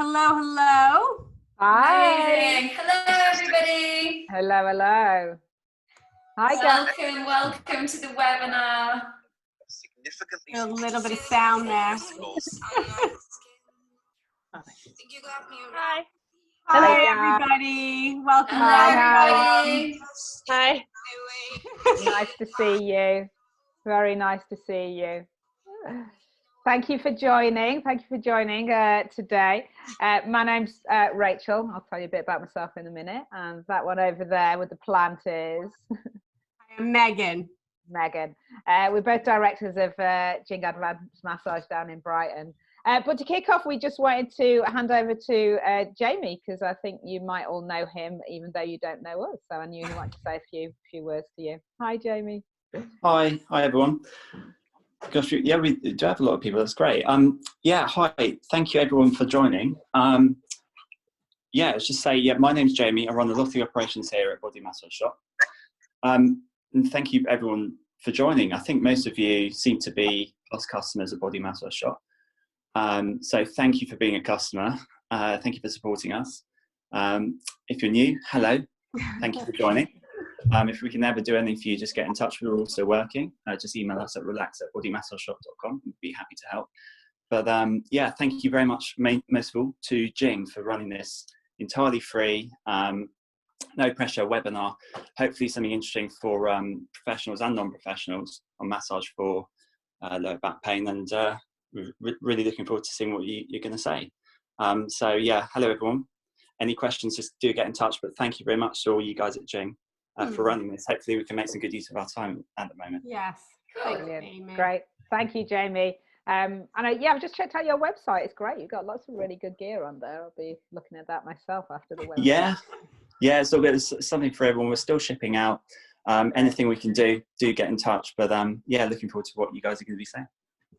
Hello, hello. Hi. Amazing. Hello, everybody. Hello, hello. Hi, guys. Welcome to the webinar. A little bit of sound there. Hi. Hi, everybody. Welcome. Hello, everybody. Hi. Nice to see you. Very nice to see you. Thank you for joining. Thank you for joining today. My name's Rachel. I'll tell you a bit about myself in a minute. And that one over there with the plant is... I'm Megan. Megan. We're both directors of Jing Advanced Massage down in Brighton. But to kick off, we just wanted to hand over to Jamie, because I think you might all know him, even though you don't know us. So I knew he'd like to say a few words to you. Hi, Jamie. Hi everyone. Gosh, yeah, we do have a lot of people. That's great. Yeah, hi. Thank you everyone for joining. Let's just say, my name's Jamie. I run a lot of the operations here at Body Massage Shop. And thank you everyone for joining. I think most of you seem to be us customers at Body Massage Shop. So thank you for being a customer. Thank you for supporting us. If you're new, hello. Thank you for joining. If we can ever do anything for you, just get in touch. We're also working. Just email us at relax@bodymassageshop.com. We'd be happy to help. But thank you very much, most of all, to Jing for running this entirely free, no pressure webinar. Hopefully something interesting for professionals and non-professionals on massage for lower back pain. And we're really looking forward to seeing what you're going to say. Hello everyone. Any questions, just do get in touch. But thank you very much to all you guys at Jing. For running this. Hopefully we can make some good use of our time at the moment. Yes. Brilliant. Great. Thank you, Jamie. I've just checked out your website. It's great. You've got lots of really good gear on there. I'll be looking at that myself after the webinar. Yeah. So there's something for everyone. We're still shipping out. Anything we can do get in touch. But looking forward to what you guys are going to be saying.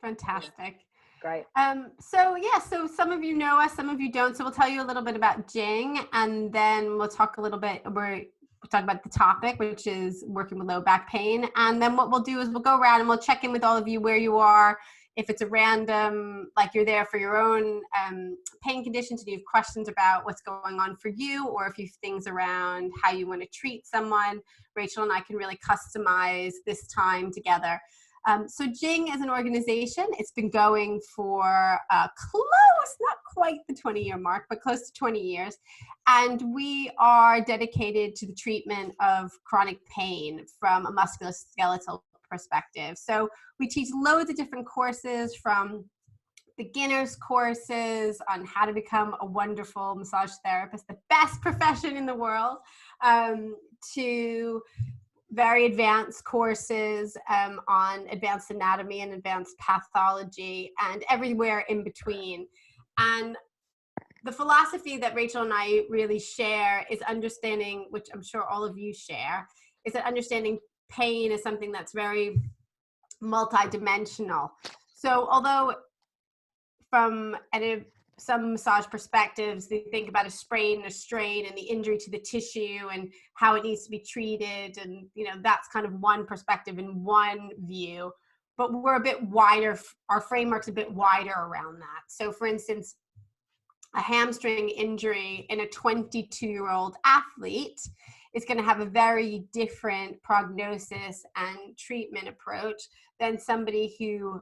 Fantastic. Great. So some of you know us, some of you don't. So we'll tell you a little bit about Jing, and then we'll talk a little bit. We'll talk about the topic, which is working with low back pain. And then what we'll do is we'll go around and we'll check in with all of you where you are. If it's a random, like you're there for your own pain conditions and you have questions about what's going on for you, or if you have things around how you want to treat someone, Rachel and I can really customize this time together. So Jing is an organization. It's been going for close, not quite the 20-year mark, but close to 20 years. And we are dedicated to the treatment of chronic pain from a musculoskeletal perspective. So we teach loads of different courses, from beginners courses on how to become a wonderful massage therapist, the best profession in the world, to very advanced courses on advanced anatomy and advanced pathology, and everywhere in between. And the philosophy that Rachel and I really share is understanding, which I'm sure all of you share, is that understanding pain is something that's very multidimensional. So although from some massage perspectives, they think about a sprain and a strain and the injury to the tissue and how it needs to be treated. And, that's kind of one perspective and one view, but we're a bit wider. Our framework's a bit wider around that. So for instance, a hamstring injury in a 22-year-old athlete is going to have a very different prognosis and treatment approach than somebody who,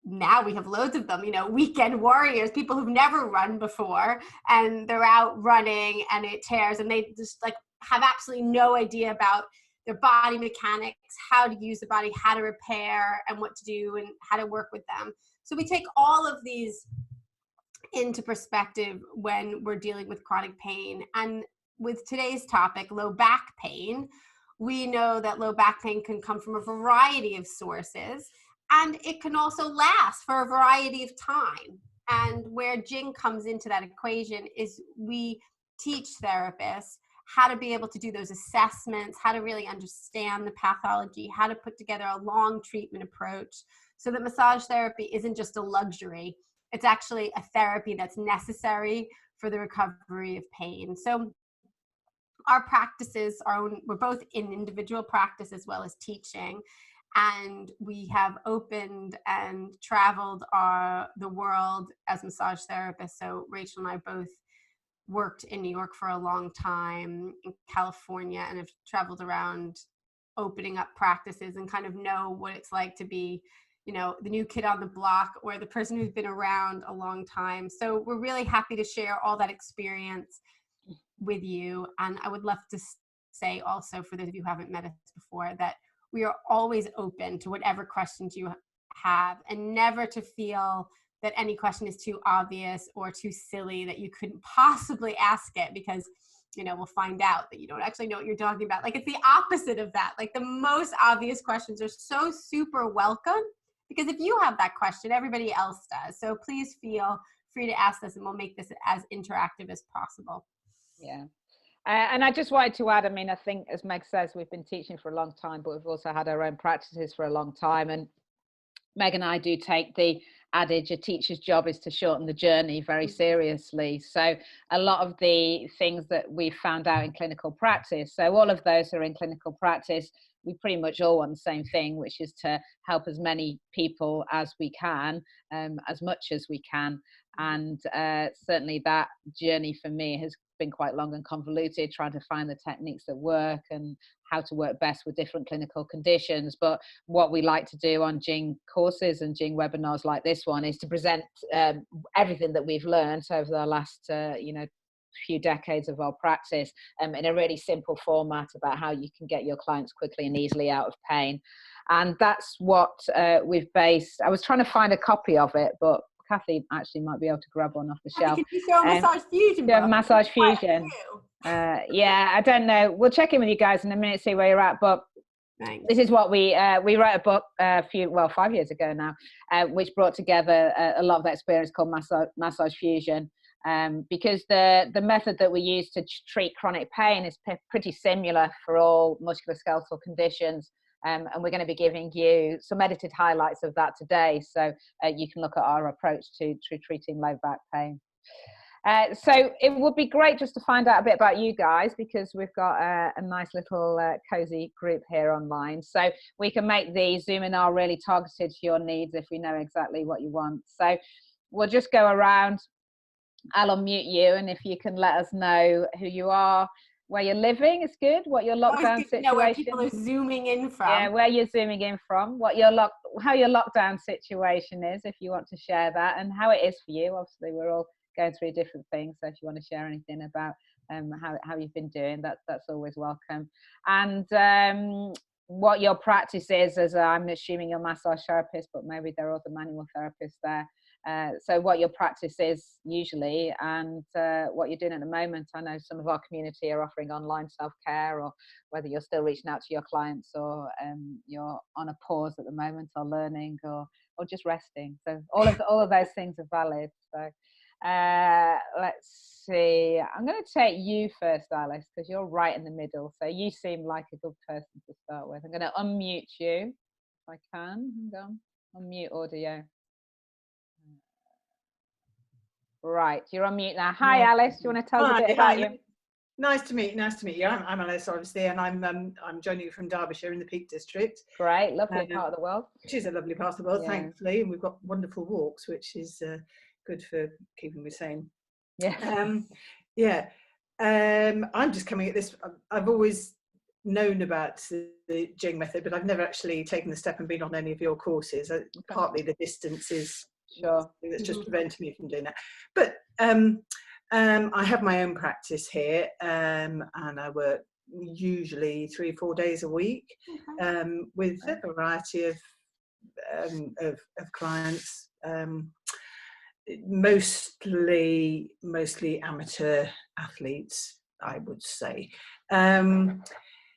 now we have loads of them, weekend warriors, people who've never run before, and they're out running and it tears, and they just have absolutely no idea about their body mechanics, how to use the body, how to repair, and what to do, and how to work with them. So we take all of these into perspective when we're dealing with chronic pain. And with today's topic, low back pain, we know that low back pain can come from a variety of sources. And it can also last for a variety of time. And where Jing comes into that equation is we teach therapists how to be able to do those assessments, how to really understand the pathology, how to put together a long treatment approach, so that massage therapy isn't just a luxury. It's actually a therapy that's necessary for the recovery of pain. So our practices we're both in individual practice as well as teaching. And we have opened and traveled the world as massage therapists. So Rachel and I both worked in New York for a long time, in California, and have traveled around opening up practices and kind of know what it's like to be, you know, the new kid on the block or the person who's been around a long time. So we're really happy to share all that experience with you. And I would love to say also, for those of you who haven't met us before, that we are always open to whatever questions you have, and never to feel that any question is too obvious or too silly that you couldn't possibly ask it, because, you know, we'll find out that you don't actually know what you're talking about. Like, it's the opposite of that. Like, the most obvious questions are so super welcome, because if you have that question, everybody else does. So please feel free to ask us, and we'll make this as interactive as possible. Yeah. And I just wanted to add, I mean, I think, as Meg says, we've been teaching for a long time, but we've also had our own practices for a long time. And Meg and I do take the adage, a teacher's job is to shorten the journey, very seriously. So a lot of the things that we found out in clinical practice, so all of those who are in clinical practice, we pretty much all want the same thing, which is to help as many people as we can, as much as we can. And certainly that journey for me has been quite long and convoluted, trying to find the techniques that work and how to work best with different clinical conditions. But what we like to do on Jing courses and Jing webinars like this one is to present everything that we've learned over the last few decades of our practice in a really simple format about how you can get your clients quickly and easily out of pain. And that's what we've based. I was trying to find a copy of it, but Kathleen actually might be able to grab one off the shelf. Can you show Massage Fusion? Do you have Massage Fusion? Yeah, I don't know. We'll check in with you guys in a minute, see where you're at. But Thanks. This is what we wrote a book 5 years ago now, which brought together a lot of that experience called Massage Fusion. Because the method that we use to treat chronic pain is pretty similar for all musculoskeletal conditions. And we're going to be giving you some edited highlights of that today, so you can look at our approach to treating low back pain. So it would be great just to find out a bit about you guys, because we've got a nice little cozy group here online. So we can make the Zoominar really targeted to your needs if we know exactly what you want. So we'll just go around. I'll unmute you, and if you can let us know who you are, where you're living, it's good. What your lockdown situation? Know where people are zooming in from. Yeah, where you're zooming in from. What your how your lockdown situation is, if you want to share that, and how it is for you. Obviously, we're all going through different things, so if you want to share anything about how you've been doing, that's always welcome. And what your practice is, as I'm assuming you're a massage therapist, but maybe there are other manual therapists there. So what your practice is usually, and what you're doing at the moment. I know some of our community are offering online self-care, or whether you're still reaching out to your clients, or you're on a pause at the moment, or learning, or just resting. So all of those things are valid. So let's see. I'm going to take you first, Alice, because you're right in the middle. So you seem like a good person to start with. I'm going to unmute you if I can. Hang on. Unmute audio. Right, you're on mute now. Hi, Alice. Do you want to tell us a bit about you? Nice to meet you. I'm Alice, obviously, and I'm joining you from Derbyshire in the Peak District. Great, lovely part of the world. Which is a lovely part of the world, Yeah. Thankfully, and we've got wonderful walks, which is good for keeping me sane. Yeah. I'm just coming at this. I've always known about the Jing method, but I've never actually taken the step and been on any of your courses. Partly the distance is sure that's just preventing me from doing that. But I have my own practice here, and I work usually 3 or 4 days a week with a variety of clients, mostly amateur athletes, I would say.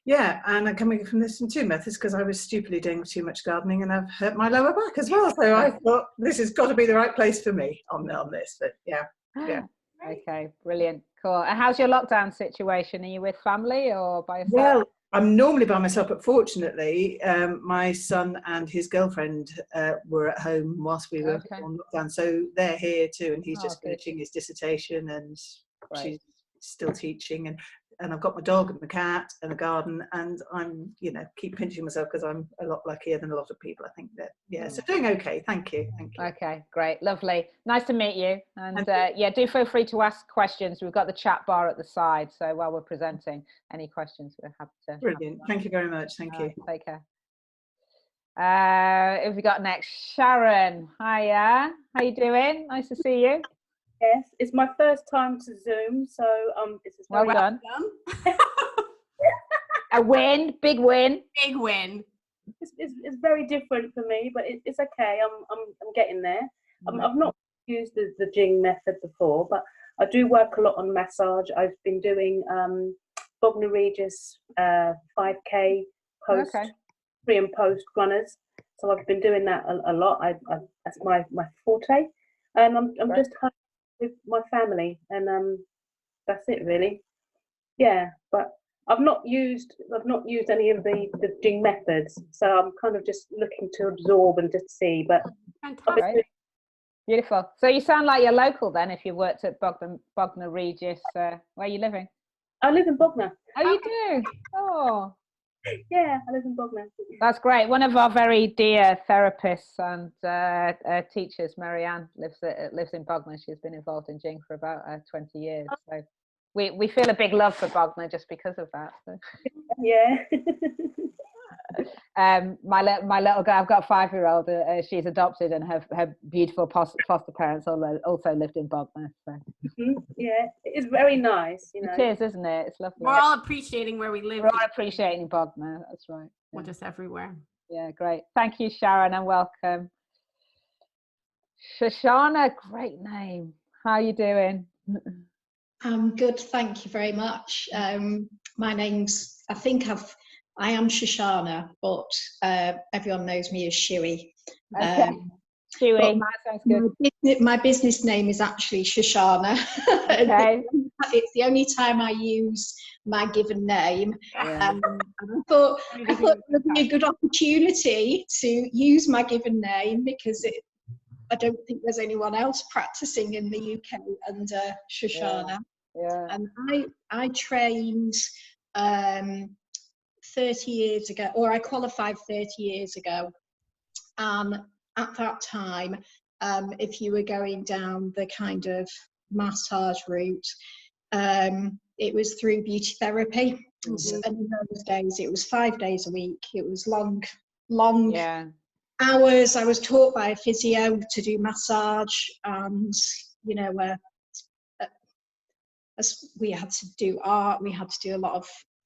Yeah, and I'm coming from this in 2 methods, because I was stupidly doing too much gardening and I've hurt my lower back as well. So I thought this has got to be the right place for me on this. But yeah. Okay, brilliant, cool. And how's your lockdown situation? Are you with family or by yourself? Well, I'm normally by myself, but fortunately, my son and his girlfriend were at home whilst we were on lockdown, so they're here too, and he's just finishing his dissertation, and she's still teaching, and and I've got my dog and the cat and the garden, and I'm, you know, keep pinching myself because I'm a lot luckier than a lot of people. I think that, yeah, so doing okay. Thank you. Okay, great, lovely, nice to meet you. And yeah, do feel free to ask questions. We've got the chat bar at the side, so while we're presenting, any questions we're happy to. Brilliant. Thank you very much. Thank you. Take care. Who have we got next? Sharon. Hiya. How you doing? Nice to see you. Yes, it's my first time to Zoom, so this is well done. A win, big win. Big win. It's very different for me, but it's okay. I'm getting there. I've not used the Jing method before, but I do work a lot on massage. I've been doing Bognor Regis 5K post, pre and post runners, so I've been doing that a lot. That's my forte, and I'm just with my family, and that's it really. Yeah, but I've not used any of the Jing methods, so I'm kind of just looking to absorb and just see. But fantastic. Beautiful. So you sound like you're local then, if you worked at Bognor Regis. Where are you living? I live in Bognor. Oh, you do? Oh. Yeah, I live in Bognor. That's great. One of our very dear therapists and teachers, Marianne, lives in Bognor. She's been involved in Jing for about 20 years. So we feel a big love for Bognor just because of that. So. Yeah. My little girl, I've got a 5-year-old. She's adopted, and her beautiful foster parents also lived in Bognor. So. Yeah, it's very nice. You know. It is, isn't it? It's lovely. We're all appreciating where we live. We're all appreciating Bognor. That's right. Yeah. We're just everywhere. Yeah, great. Thank you, Sharon, and welcome. Shoshana, great name. How are you doing? I'm good, thank you very much. My name's, I am Shoshana, but everyone knows me as Shuey. Okay. Shuey, that sounds good. My business name is actually Shoshana. Okay. It's the only time I use my given name. Yeah. And I thought it would be a good opportunity to use my given name, because I don't think there's anyone else practicing in the UK under Shoshana. Yeah. And I trained 30 years ago, or I qualified 30 years ago. At that time, if you were going down the kind of massage route, it was through beauty therapy. And in those days, it was 5 days a week. It was long hours. I was taught by a physio to do massage, and you know, as we had to do art, we had to do a lot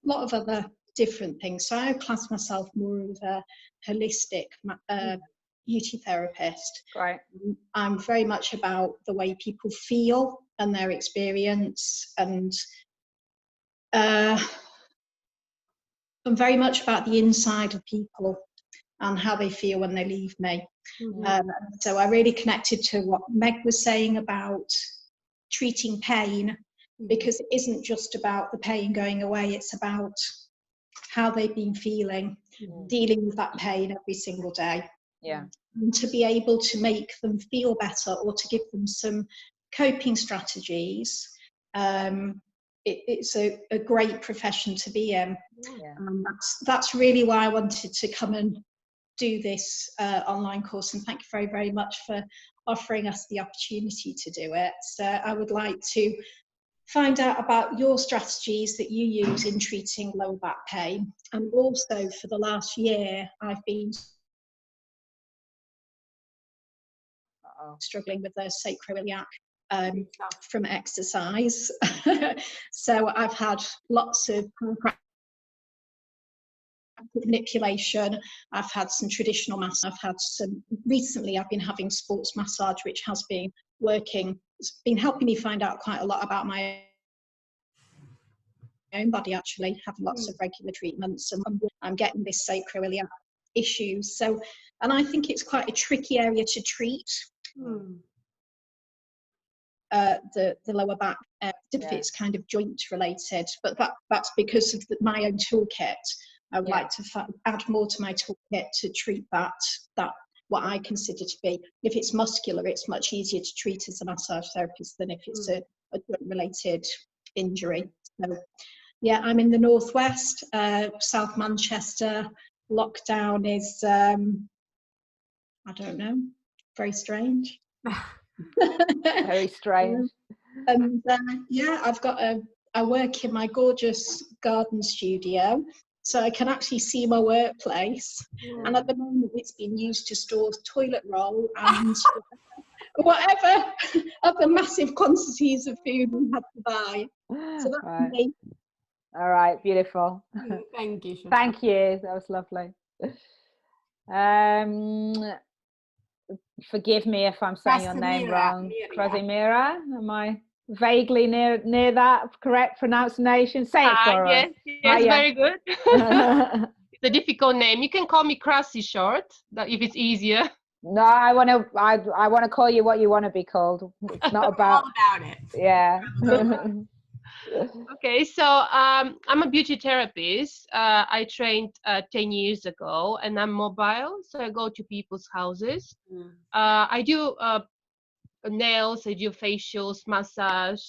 of other different things. So I class myself more of a holistic beauty therapist. Right. I'm very much about the way people feel and their experience, and I'm very much about the inside of people and how they feel when they leave me. So I really connected to what Meg was saying about treating pain, because it isn't just about the pain going away, it's about how they've been feeling, dealing with that pain every single day. Yeah. And to be able to make them feel better, or to give them some coping strategies, it's a great profession to be in. That's really why I wanted to come and do this online course, and thank you very, very much for offering us the opportunity to do it. So I would like to find out about your strategies that you use in treating lower back pain, and also for the last year I've been struggling with a sacroiliac from exercise. So I've had lots of manipulation, I've had some traditional massage, recently I've been having sports massage, which has been working. It's been helping me find out quite a lot about my own body, actually, having lots of regular treatments, and I'm getting this sacroiliac issues. So, and I think it's quite a tricky area to treat. The lower back, if it's kind of joint related, but that's because of my own toolkit. I would like to add more to my toolkit to treat that what I consider to be, if it's muscular, it's much easier to treat as a massage therapist than if it's a joint related injury. So Yeah, I'm in the northwest, South Manchester. Lockdown is, I don't know, very strange. Very strange. And yeah, I work in my gorgeous garden studio, so I can actually see my workplace. Yeah. And at the moment, it's been used to store toilet roll and whatever other massive quantities of food we had to buy. So that's Right. me. All right, beautiful. Thank you. Thank you. That was lovely. Forgive me if I'm saying your name wrong. Krasimira, am I vaguely near that correct pronunciation? Say it for us. Yes, very good. It's a difficult name. You can call me Krasi short, if it's easier. No, I want to call you what you want to be called. It's not about. All about it. Yeah. Okay, so I'm a beauty therapist. I trained 10 years ago, and I'm mobile, so I go to people's houses. I do nails, I do facials, massage,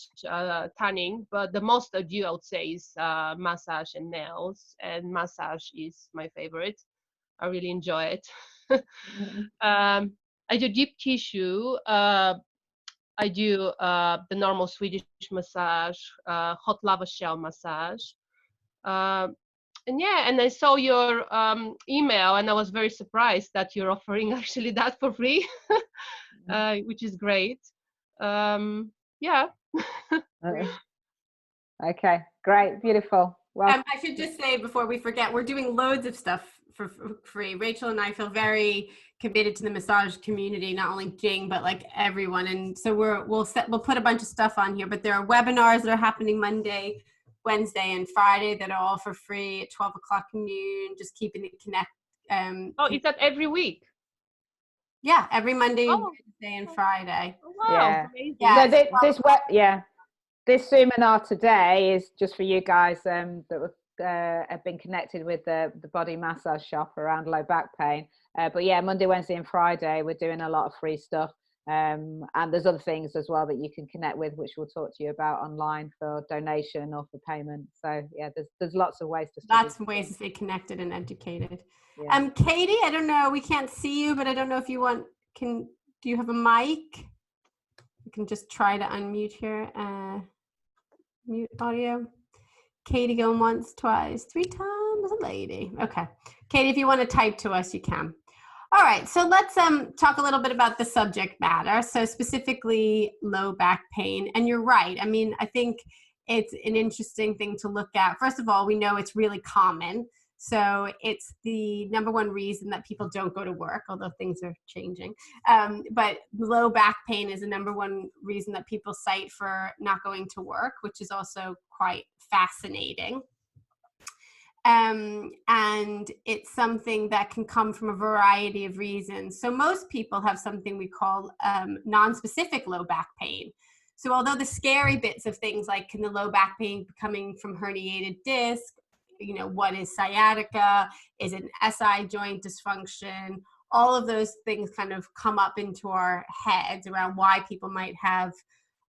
tanning, but the most I do, I would say, is massage and nails, and massage is my favorite. I really enjoy it. I do deep tissue. I do the normal Swedish massage, hot lava shell massage. And yeah, and I saw your email, and I was very surprised that you're offering actually that for free, which is great. Yeah. Okay, great, beautiful. Well, I should just say before we forget, we're doing loads of stuff for free. Rachel and I feel very committed to the massage community, not only Jing, but like everyone. And so we'll put a bunch of stuff on here, but there are webinars that are happening Monday, Wednesday, and Friday that are all for free at 12 o'clock noon, just keeping it connect. Is that every week? Yeah, every Monday, Wednesday, and Friday. Oh, wow. Yeah. So this seminar today is just for you guys that have been connected with the body massage shop around low back pain. But yeah, Monday, Wednesday, and Friday we're doing a lot of free stuff. And there's other things as well that you can connect with, which we'll talk to you about online for donation or for payment. So yeah, there's lots of ways to study. Lots of ways to stay connected and educated. Yeah. Katie, I don't know, we can't see you, but I don't know if you do you have a mic? You can just try to unmute here. Mute audio. Katie going once, twice, 3 times, a lady. Okay. Katie, if you want to type to us, you can. All right, so let's talk a little bit about the subject matter. So specifically low back pain. And you're right. I mean, I think it's an interesting thing to look at. First of all, we know it's really common. So it's the number one reason that people don't go to work, although things are changing. But low back pain is the number one reason that people cite for not going to work, which is also quite fascinating. And it's something that can come from a variety of reasons. So most people have something we call non-specific low back pain. So although the scary bits of things like can the low back pain coming from herniated disc, you know, what is sciatica, is it an SI joint dysfunction, all of those things kind of come up into our heads around why people might have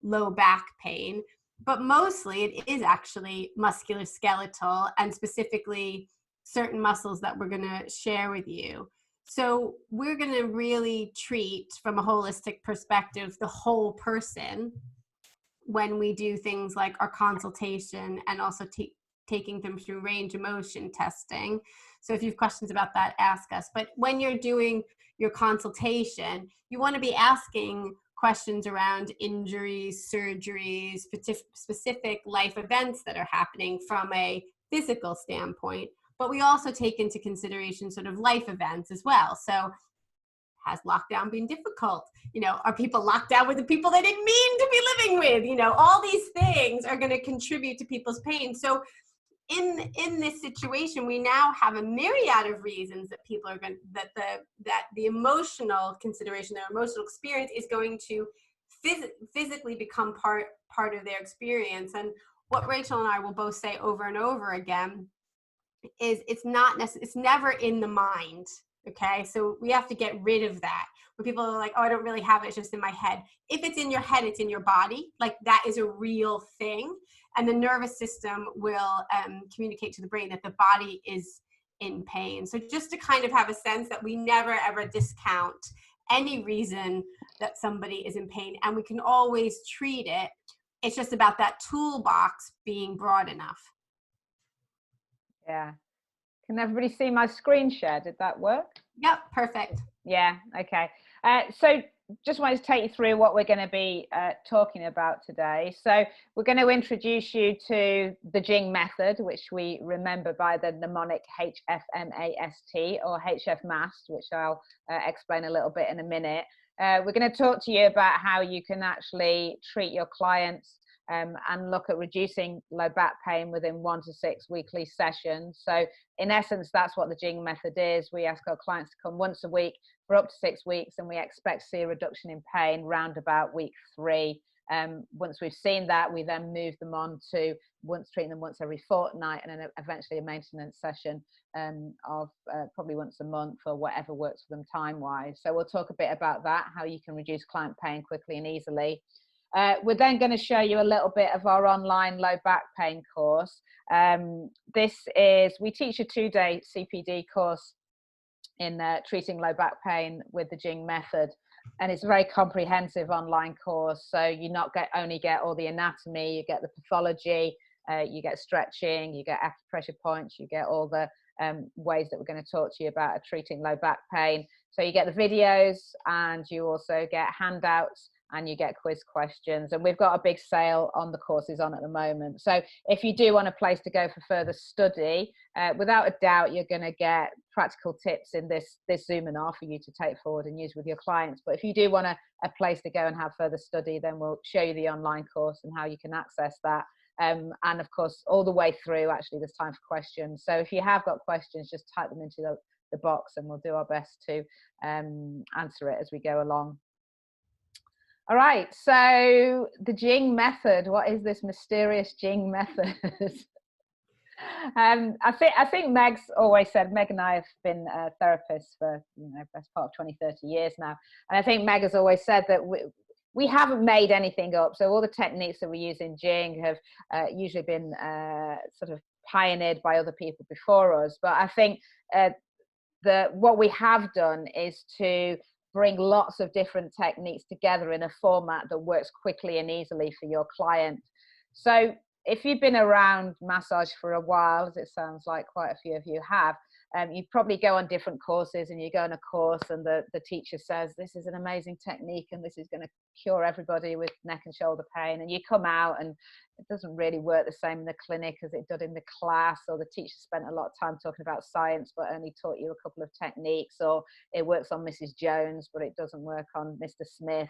low back pain. But mostly it is actually musculoskeletal and specifically certain muscles that we're going to share with you. So we're going to really treat from a holistic perspective the whole person when we do things like our consultation and also taking them through range of motion testing. So if you have questions about that, ask us. But when you're doing your consultation, you want to be asking questions around injuries, surgeries, specific life events that are happening from a physical standpoint. But we also take into consideration sort of life events as well. So has lockdown been difficult? You know, are people locked down with the people they didn't mean to be living with? You know, all these things are going to contribute to people's pain. So in this situation, we now have a myriad of reasons that people are going that the emotional consideration, their emotional experience is going to physically become part of their experience. And what Rachel and I will both say over and over again is it's never in the mind. Okay, so we have to get rid of that. When people are like, oh, I don't really have it, it's just in my head. If it's in your head, it's in your body. Like, that is a real thing. And the nervous system will communicate to the brain that the body is in pain. So just to kind of have a sense that we never ever discount any reason that somebody is in pain, and we can always treat it. It's just about that toolbox being broad enough. Yeah. Can everybody see my screen share? Did that work? Yep, perfect. Yeah, okay. So just wanted to take you through what we're going to be talking about today. So we're going to introduce you to the Jing method, which we remember by the mnemonic HFMAST or HFMAST, which I'll explain a little bit in a minute. We're going to talk to you about how you can actually treat your clients and look at reducing low back pain within 1 to 6 weekly sessions. So in essence, that's what the Jing method is. We ask our clients to come once a week for up to 6 weeks, and we expect to see a reduction in pain round about week 3. Once we've seen that, we then move them on to treating them once every fortnight, and then eventually a maintenance session of probably once a month or whatever works for them time-wise. So we'll talk a bit about that, how you can reduce client pain quickly and easily. We're then going to show you a little bit of our online low back pain course. We teach a 2-day CPD course in treating low back pain with the Jing method, and it's a very comprehensive online course. So you not only get all the anatomy, you get the pathology, you get stretching, you get acupressure points, you get all the ways that we're going to talk to you about treating low back pain. So you get the videos, and you also get handouts, and you get quiz questions. And we've got a big sale on the courses on at the moment. So if you do want a place to go for further study, without a doubt, you're going to get practical tips in this Zoominar for you to take forward and use with your clients. But if you do want a place to go and have further study, then we'll show you the online course and how you can access that. And of course, all the way through, actually, there's time for questions. So if you have got questions, just type them into the box, and we'll do our best to answer it as we go along. All right, so the Jing method. What is this mysterious Jing method? I think Meg's always said, Meg and I have been therapists for best part of 20, 30 years now, and I think Meg has always said that we haven't made anything up. So all the techniques that we use in Jing have usually been sort of pioneered by other people before us. But I think what we have done is to bring lots of different techniques together in a format that works quickly and easily for your client. So if you've been around massage for a while, as it sounds like quite a few of you have, you probably go on different courses, and you go on a course and the teacher says, this is an amazing technique and this is going to cure everybody with neck and shoulder pain, and you come out and it doesn't really work the same in the clinic as it did in the class, or the teacher spent a lot of time talking about science but only taught you a couple of techniques, or it works on Mrs. Jones but it doesn't work on Mr. Smith,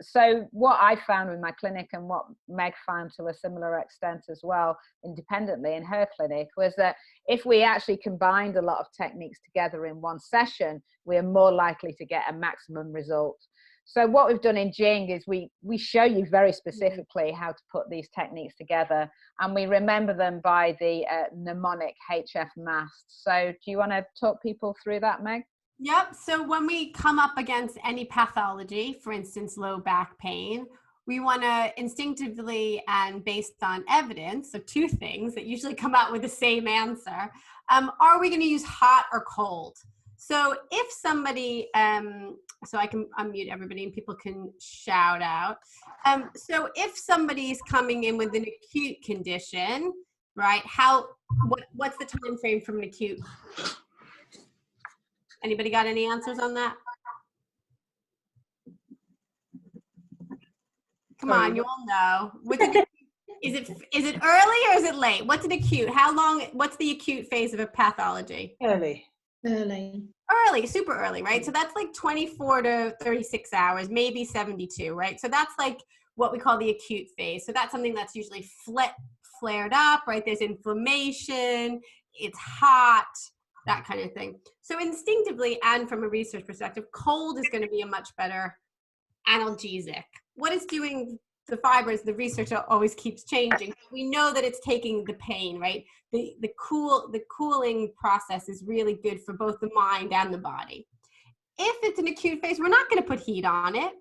So what I found with my clinic, and what Meg found to a similar extent as well independently in her clinic, was that if we actually combined a lot of techniques together in one session, we are more likely to get a maximum result. So what we've done in Jing is we show you very specifically how to put these techniques together, and we remember them by the mnemonic HFMAST. So do you want to talk people through that, Meg? Yep. So when we come up against any pathology, for instance, low back pain, we want to instinctively and based on evidence, so 2 things that usually come out with the same answer, are we going to use hot or cold? So if somebody, so I can unmute everybody and people can shout out. So if somebody is coming in with an acute condition, right, what's the time frame from an acute? Anybody got any answers on that? Come on, you all know. Is it early or is it late? What's an acute? What's the acute phase of a pathology? Early, super early, right? So that's like 24 to 36 hours, maybe 72, right? So that's like what we call the acute phase. So that's something that's usually flared up, right? There's inflammation, it's hot, that kind of thing. So instinctively, and from a research perspective, cold is going to be a much better analgesic. What it's doing the fibers, the research always keeps changing. We know that it's taking the pain, right? The cooling process is really good for both the mind and the body. If it's an acute phase, we're not going to put heat on it.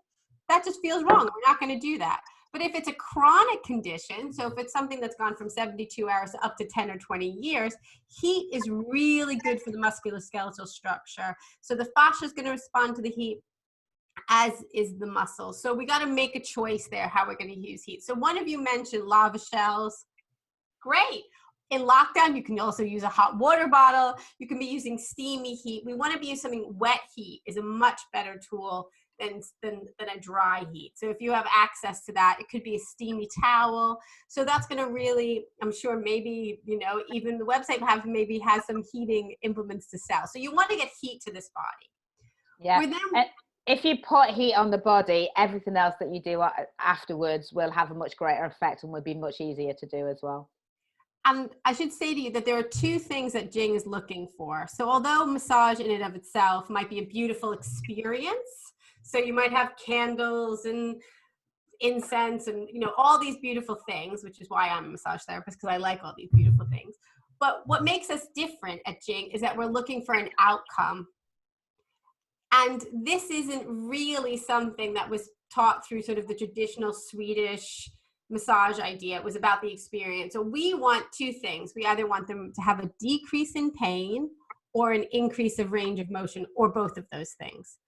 That just feels wrong. We're not going to do that. But if it's a chronic condition, so if it's something that's gone from 72 hours up to 10 or 20 years, heat is really good for the musculoskeletal structure. So the fascia is going to respond to the heat, as is the muscle. So we got to make a choice there how we're going to use heat. So one of you mentioned lava shells. Great. In lockdown, you can also use a hot water bottle. You can be using steamy heat. We want to be using something. Wet heat is a much better tool than a dry heat. So if you have access to that, it could be a steamy towel. So that's going to really, I'm sure maybe, you know, even the website maybe has some heating implements to sell. So you want to get heat to this body. Yeah. And if you put heat on the body, everything else that you do afterwards will have a much greater effect and will be much easier to do as well. And I should say to you that there are two things that Jing is looking for. So although massage in and of itself might be a beautiful experience, so you might have candles and incense and, you know, all these beautiful things, which is why I'm a massage therapist, because I like all these beautiful things. But what makes us different at Jing is that we're looking for an outcome. And this isn't really something that was taught through sort of the traditional Swedish massage idea. It was about the experience. So we want two things. We either want them to have a decrease in pain or an increase of range of motion, or both of those things.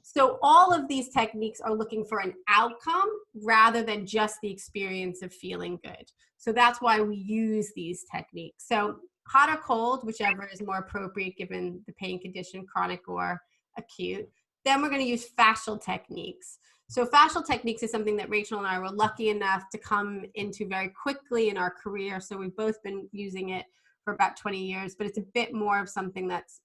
So all of these techniques are looking for an outcome rather than just the experience of feeling good. So that's why we use these techniques. So hot or cold, whichever is more appropriate given the pain condition, chronic or acute. Then we're going to use fascial techniques. So fascial techniques is something that Rachel and I were lucky enough to come into very quickly in our career. So we've both been using it for about 20 years, but it's a bit more of something that's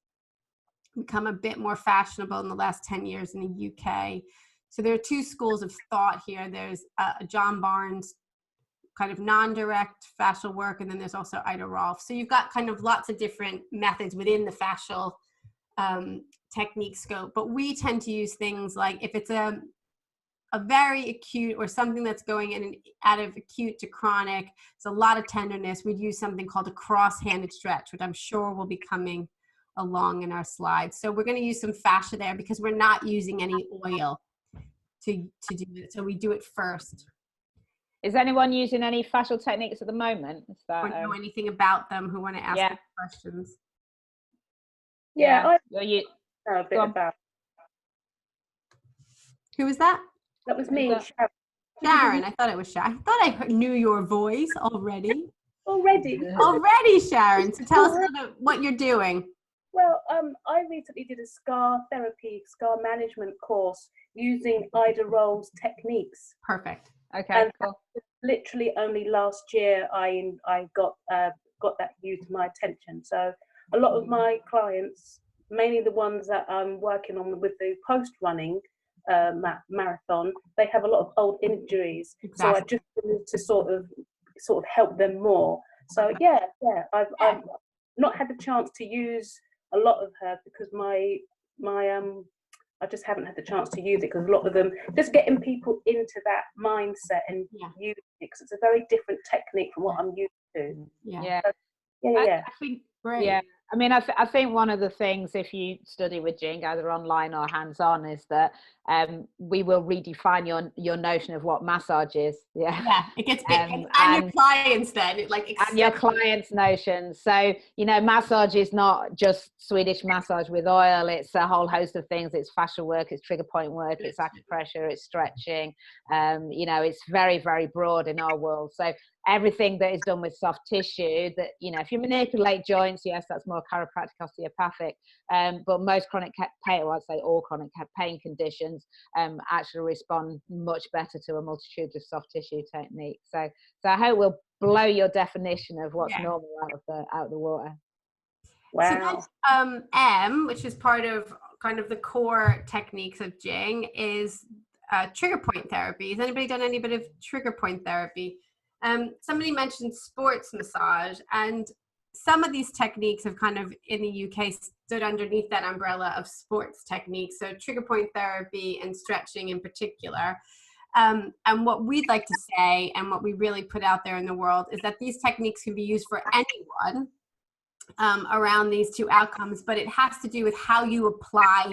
become a bit more fashionable in the last 10 years in the UK. So there are two schools of thought here. There's John Barnes kind of non-direct fascial work, and then there's also Ida Rolf. So you've got kind of lots of different methods within the fascial technique scope, but we tend to use things like if it's a very acute or something that's going in and out of acute to chronic, it's a lot of tenderness, we'd use something called a cross-handed stretch, which I'm sure will be coming along in our slides. So we're going to use some fascia there because we're not using any oil to do it. So we do it first. Is anyone using any fascial techniques at the moment? Is that, or know anything about them who want to ask any questions? Yeah, well, you know a bit about. Who was that? That was me, Sharon. Sharon, I thought it was Sharon. I thought I knew your voice already. Already, Sharon. So tell us a little bit what you're doing. Well, I recently did a scar therapy, scar management course using Ida Rolf's techniques. Perfect. Okay, and cool. Literally only last year I got that view to my attention. So a lot of my clients, mainly the ones that I'm working on with the post-running marathon, they have a lot of old injuries. Exactly. So I just wanted to sort of help them more. So I've not had the chance to use a lot of her because I just haven't had the chance to use it because a lot of them, just getting people into that mindset and using it, because it's a very different technique from what I'm used to. I think great. Yeah, I mean, I think one of the things, if you study with Jing, either online or hands-on, is that we will redefine your notion of what massage is. Yeah, it gets big. And your clients then, and your clients' notions. So, you know, massage is not just Swedish massage with oil. It's a whole host of things. It's fascial work, it's trigger point work, it's acupressure, it's stretching. You know, it's very, very broad in our world. So everything that is done with soft tissue, that, you know, if you manipulate joints, yes, that's more chiropractic, osteopathic, but most chronic pain, or I'd say all chronic pain conditions, actually respond much better to a multitude of soft tissue techniques. So I hope we'll blow your definition of what's normal out of the water. Wow. So M, which is part of kind of the core techniques of Jing, is trigger point therapy. Has anybody done any bit of trigger point therapy? Somebody mentioned sports massage, and some of these techniques have kind of in the UK stood underneath that umbrella of sports techniques. So trigger point therapy and stretching in particular. And what we'd like to say, and what we really put out there in the world, is that these techniques can be used for anyone around these two outcomes, but it has to do with how you apply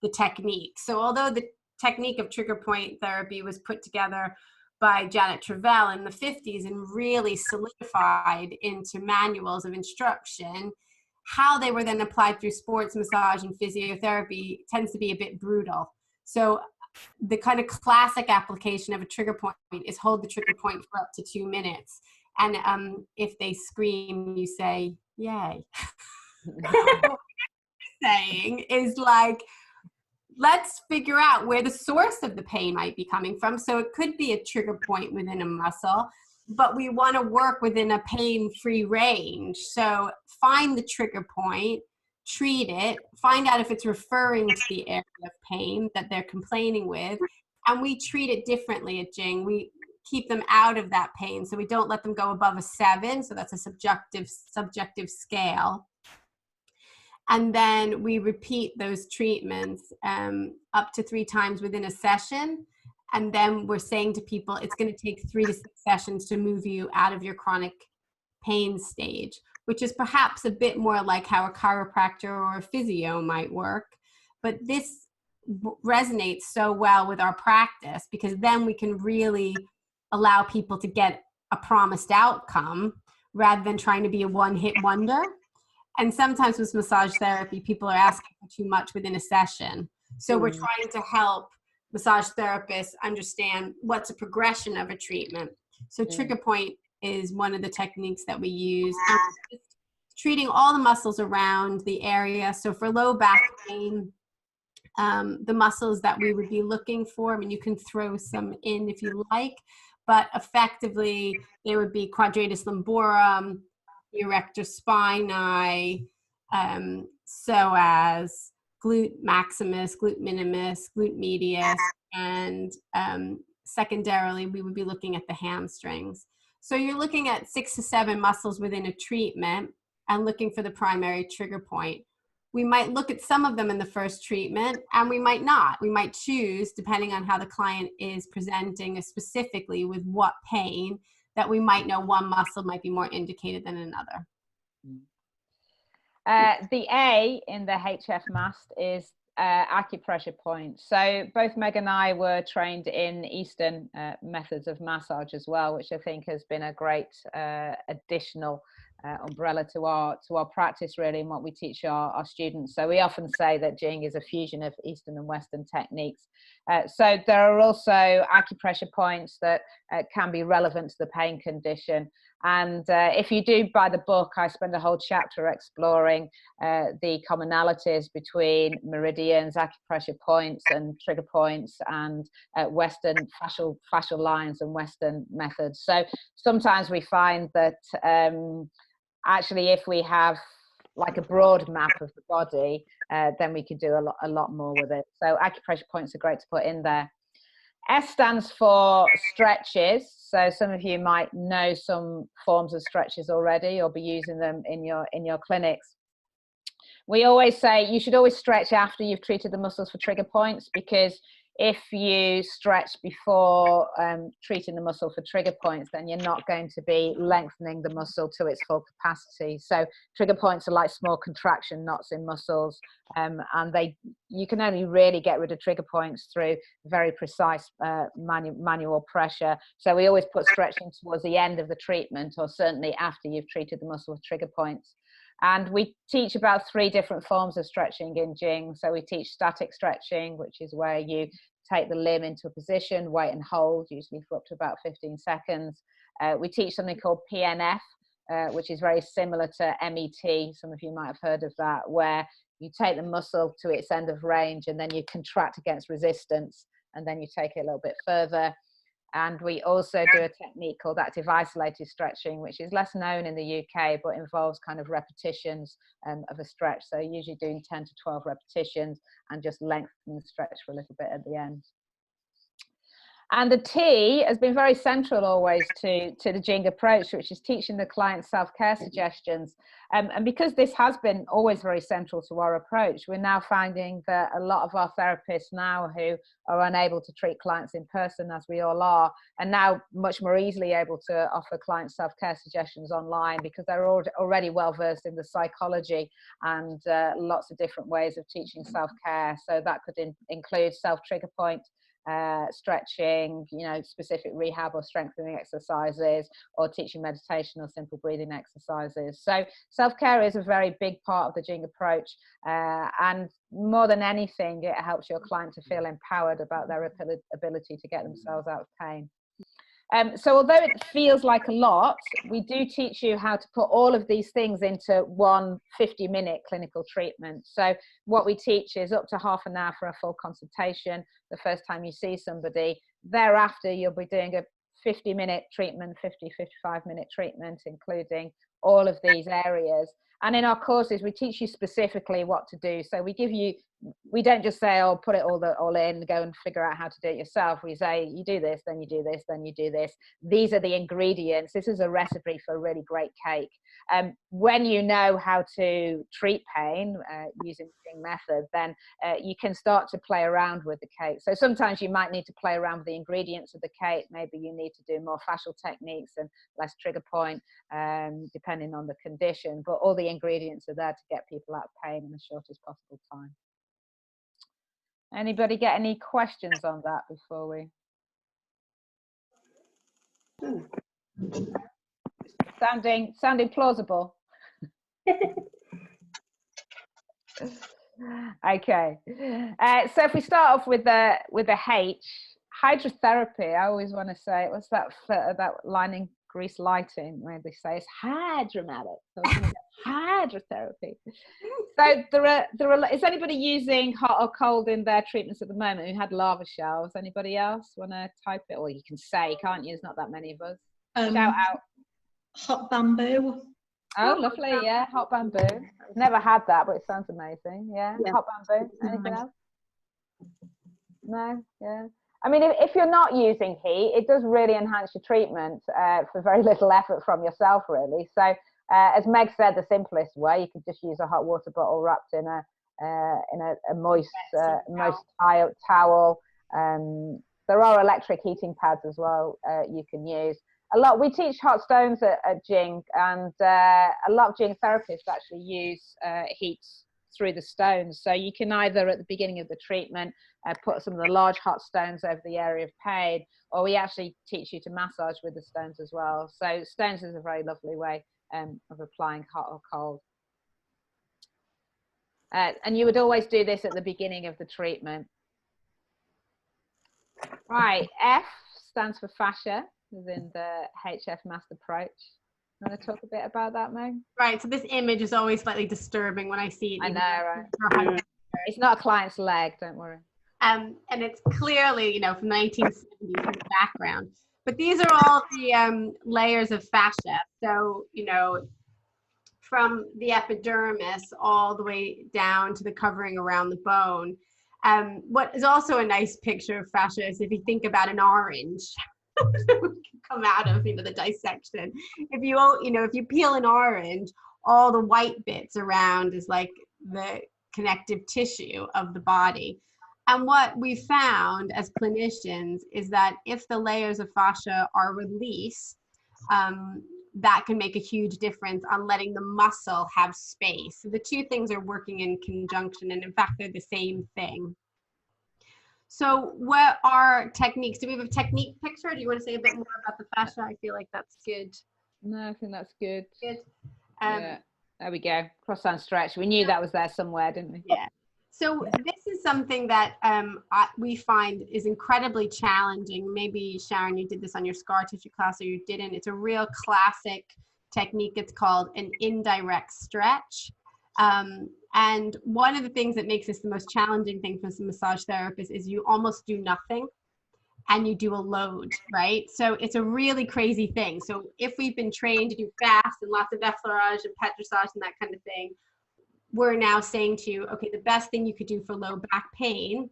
the technique. So although the technique of trigger point therapy was put together by Janet Travell in the 50s and really solidified into manuals of instruction, how they were then applied through sports massage and physiotherapy tends to be a bit brutal. So the kind of classic application of a trigger point is hold the trigger point for up to 2 minutes. And if they scream, you say, yay. Saying is like, let's figure out where the source of the pain might be coming from. So it could be a trigger point within a muscle, but we want to work within a pain-free range. So find the trigger point, treat it, find out if it's referring to the area of pain that they're complaining with, and we treat it differently at Jing. We keep them out of that pain, so we don't let them go above a 7, so that's a subjective scale. And then we repeat those treatments up to 3 times within a session. And then we're saying to people, it's going to take 3 to 6 sessions to move you out of your chronic pain stage, which is perhaps a bit more like how a chiropractor or a physio might work. But this resonates so well with our practice, because then we can really allow people to get a promised outcome rather than trying to be a one-hit wonder. And sometimes with massage therapy, people are asking for too much within a session. So we're trying to help massage therapists understand what's a progression of a treatment. So trigger point is one of the techniques that we use. And treating all the muscles around the area. So for low back pain, the muscles that we would be looking for, I mean, you can throw some in if you like, but effectively they would be quadratus lumborum, erector spinae, psoas, glute maximus, glute minimus, glute medius, and secondarily we would be looking at the hamstrings. So you're looking at 6 to 7 muscles within a treatment and looking for the primary trigger point. We might look at some of them in the first treatment, and we might not. We might choose, depending on how the client is presenting specifically with what pain, that we might know one muscle might be more indicated than another. The A in the HF MAST is acupressure points. So both Meg and I were trained in Eastern methods of massage as well, which I think has been a great additional umbrella to our practice, really, and what we teach our students. So we often say that Jing is a fusion of Eastern and Western techniques. So there are also acupressure points that can be relevant to the pain condition. And if you do buy the book, I spend a whole chapter exploring the commonalities between meridians, acupressure points and trigger points, and Western fascial lines and Western methods. So sometimes we find that actually if we have like a broad map of the body, then we can do a lot more with it. So acupressure points are great to put in there. S stands for stretches. So some of you might know some forms of stretches already or be using them in your clinics. We always say you should always stretch after you've treated the muscles for trigger points, because if you stretch before treating the muscle for trigger points, then you're not going to be lengthening the muscle to its full capacity. So trigger points are like small contraction knots in muscles, and you can only really get rid of trigger points through very precise manual pressure. So we always put stretching towards the end of the treatment, or certainly after you've treated the muscle with trigger points. And we teach about 3 different forms of stretching in Jing. So we teach static stretching, which is where you take the limb into a position, wait and hold, usually for up to about 15 seconds. We teach something called PNF, which is very similar to MET. Some of you might have heard of that, where you take the muscle to its end of range and then you contract against resistance, and then you take it a little bit further. And we also do a technique called active isolated stretching, which is less known in the UK, but involves kind of repetitions of a stretch. So usually doing 10 to 12 repetitions and just lengthening the stretch for a little bit at the end. And the T has been very central always to the Jing approach, which is teaching the client self-care suggestions. And because this has been always very central to our approach, we're now finding that a lot of our therapists now who are unable to treat clients in person, as we all are now much more easily able to offer clients self-care suggestions online, because they're already well versed in the psychology and lots of different ways of teaching self-care. So that could include self-trigger point, stretching, specific rehab or strengthening exercises, or teaching meditation or simple breathing exercises. So self-care is a very big part of the Jing approach, and more than anything, it helps your client to feel empowered about their ability to get themselves out of pain. So although it feels like a lot, we do teach you how to put all of these things into one 50-minute clinical treatment. So what we teach is up to half an hour for a full consultation the first time you see somebody. Thereafter, you'll be doing a 50-minute treatment, 55-minute treatment, including all of these areas. And in our courses, we teach you specifically what to do. So we don't just say, oh, put it all in, go and figure out how to do it yourself. We say, you do this, then you do this, then you do this. These are the ingredients. This is a recipe for a really great cake. When you know how to treat pain using the Jing method, then you can start to play around with the cake. So sometimes you might need to play around with the ingredients of the cake. Maybe you need to do more fascial techniques and less trigger point, depending on the condition. But all the ingredients are there to get people out of pain in the shortest possible time. Anybody get any questions on that before we? Sounding plausible. Okay. So if we start off with the H, hydrotherapy. I always want to say, what's that line in Grease Lighting where they say it's hydromatic? So hydrotherapy. So there are. Is anybody using hot or cold in their treatments at the moment? Who had lava showers? Anybody else want to type it? Or you can say, can't you? There's not that many of us. Shout out. Hot bamboo. Oh, lovely. Yeah, hot bamboo. I've never had that, but it sounds amazing. Yeah, hot bamboo. Anything else? No. Yeah. I mean, if you're not using heat, it does really enhance your treatment for very little effort from yourself, really. So. As Meg said, the simplest way, you could just use a hot water bottle wrapped in a moist towel. There are electric heating pads as well you can use. We teach hot stones at Jing, and a lot of Jing therapists actually use heat through the stones. So you can either at the beginning of the treatment put some of the large hot stones over the area of pain, or we actually teach you to massage with the stones as well. So stones is a very lovely way of applying hot or cold. And you would always do this at the beginning of the treatment. Right, F stands for fascia, within the HF master approach. You want to talk a bit about that, Meg? Right, so this image is always slightly disturbing when I see it. I know, right? It's not a client's leg, don't worry. And it's clearly, from the 1970s in the background. But these are all the layers of fascia. So, from the epidermis all the way down to the covering around the bone. What is also a nice picture of fascia is if you think about an orange, come out of the dissection. If you peel an orange, all the white bits around is like the connective tissue of the body. And what we found as clinicians is that if the layers of fascia are released, that can make a huge difference on letting the muscle have space. So the two things are working in conjunction, and in fact, they're the same thing. So what are techniques? Do we have a technique picture? Do you want to say a bit more about the fascia? I feel like that's good. No, I think that's good. Good. Yeah. There we go. Cross and stretch. We knew that was there somewhere, didn't we? Yeah. So this is something that we find is incredibly challenging. Maybe, Sharon, you did this on your scar tissue class or you didn't. It's a real classic technique. It's called an indirect stretch. And one of the things that makes this the most challenging thing for some massage therapists is you almost do nothing and you do a load, right? So it's a really crazy thing. So if we've been trained to do fast and lots of effleurage and petrissage and that kind of thing, we're now saying to you, okay, the best thing you could do for low back pain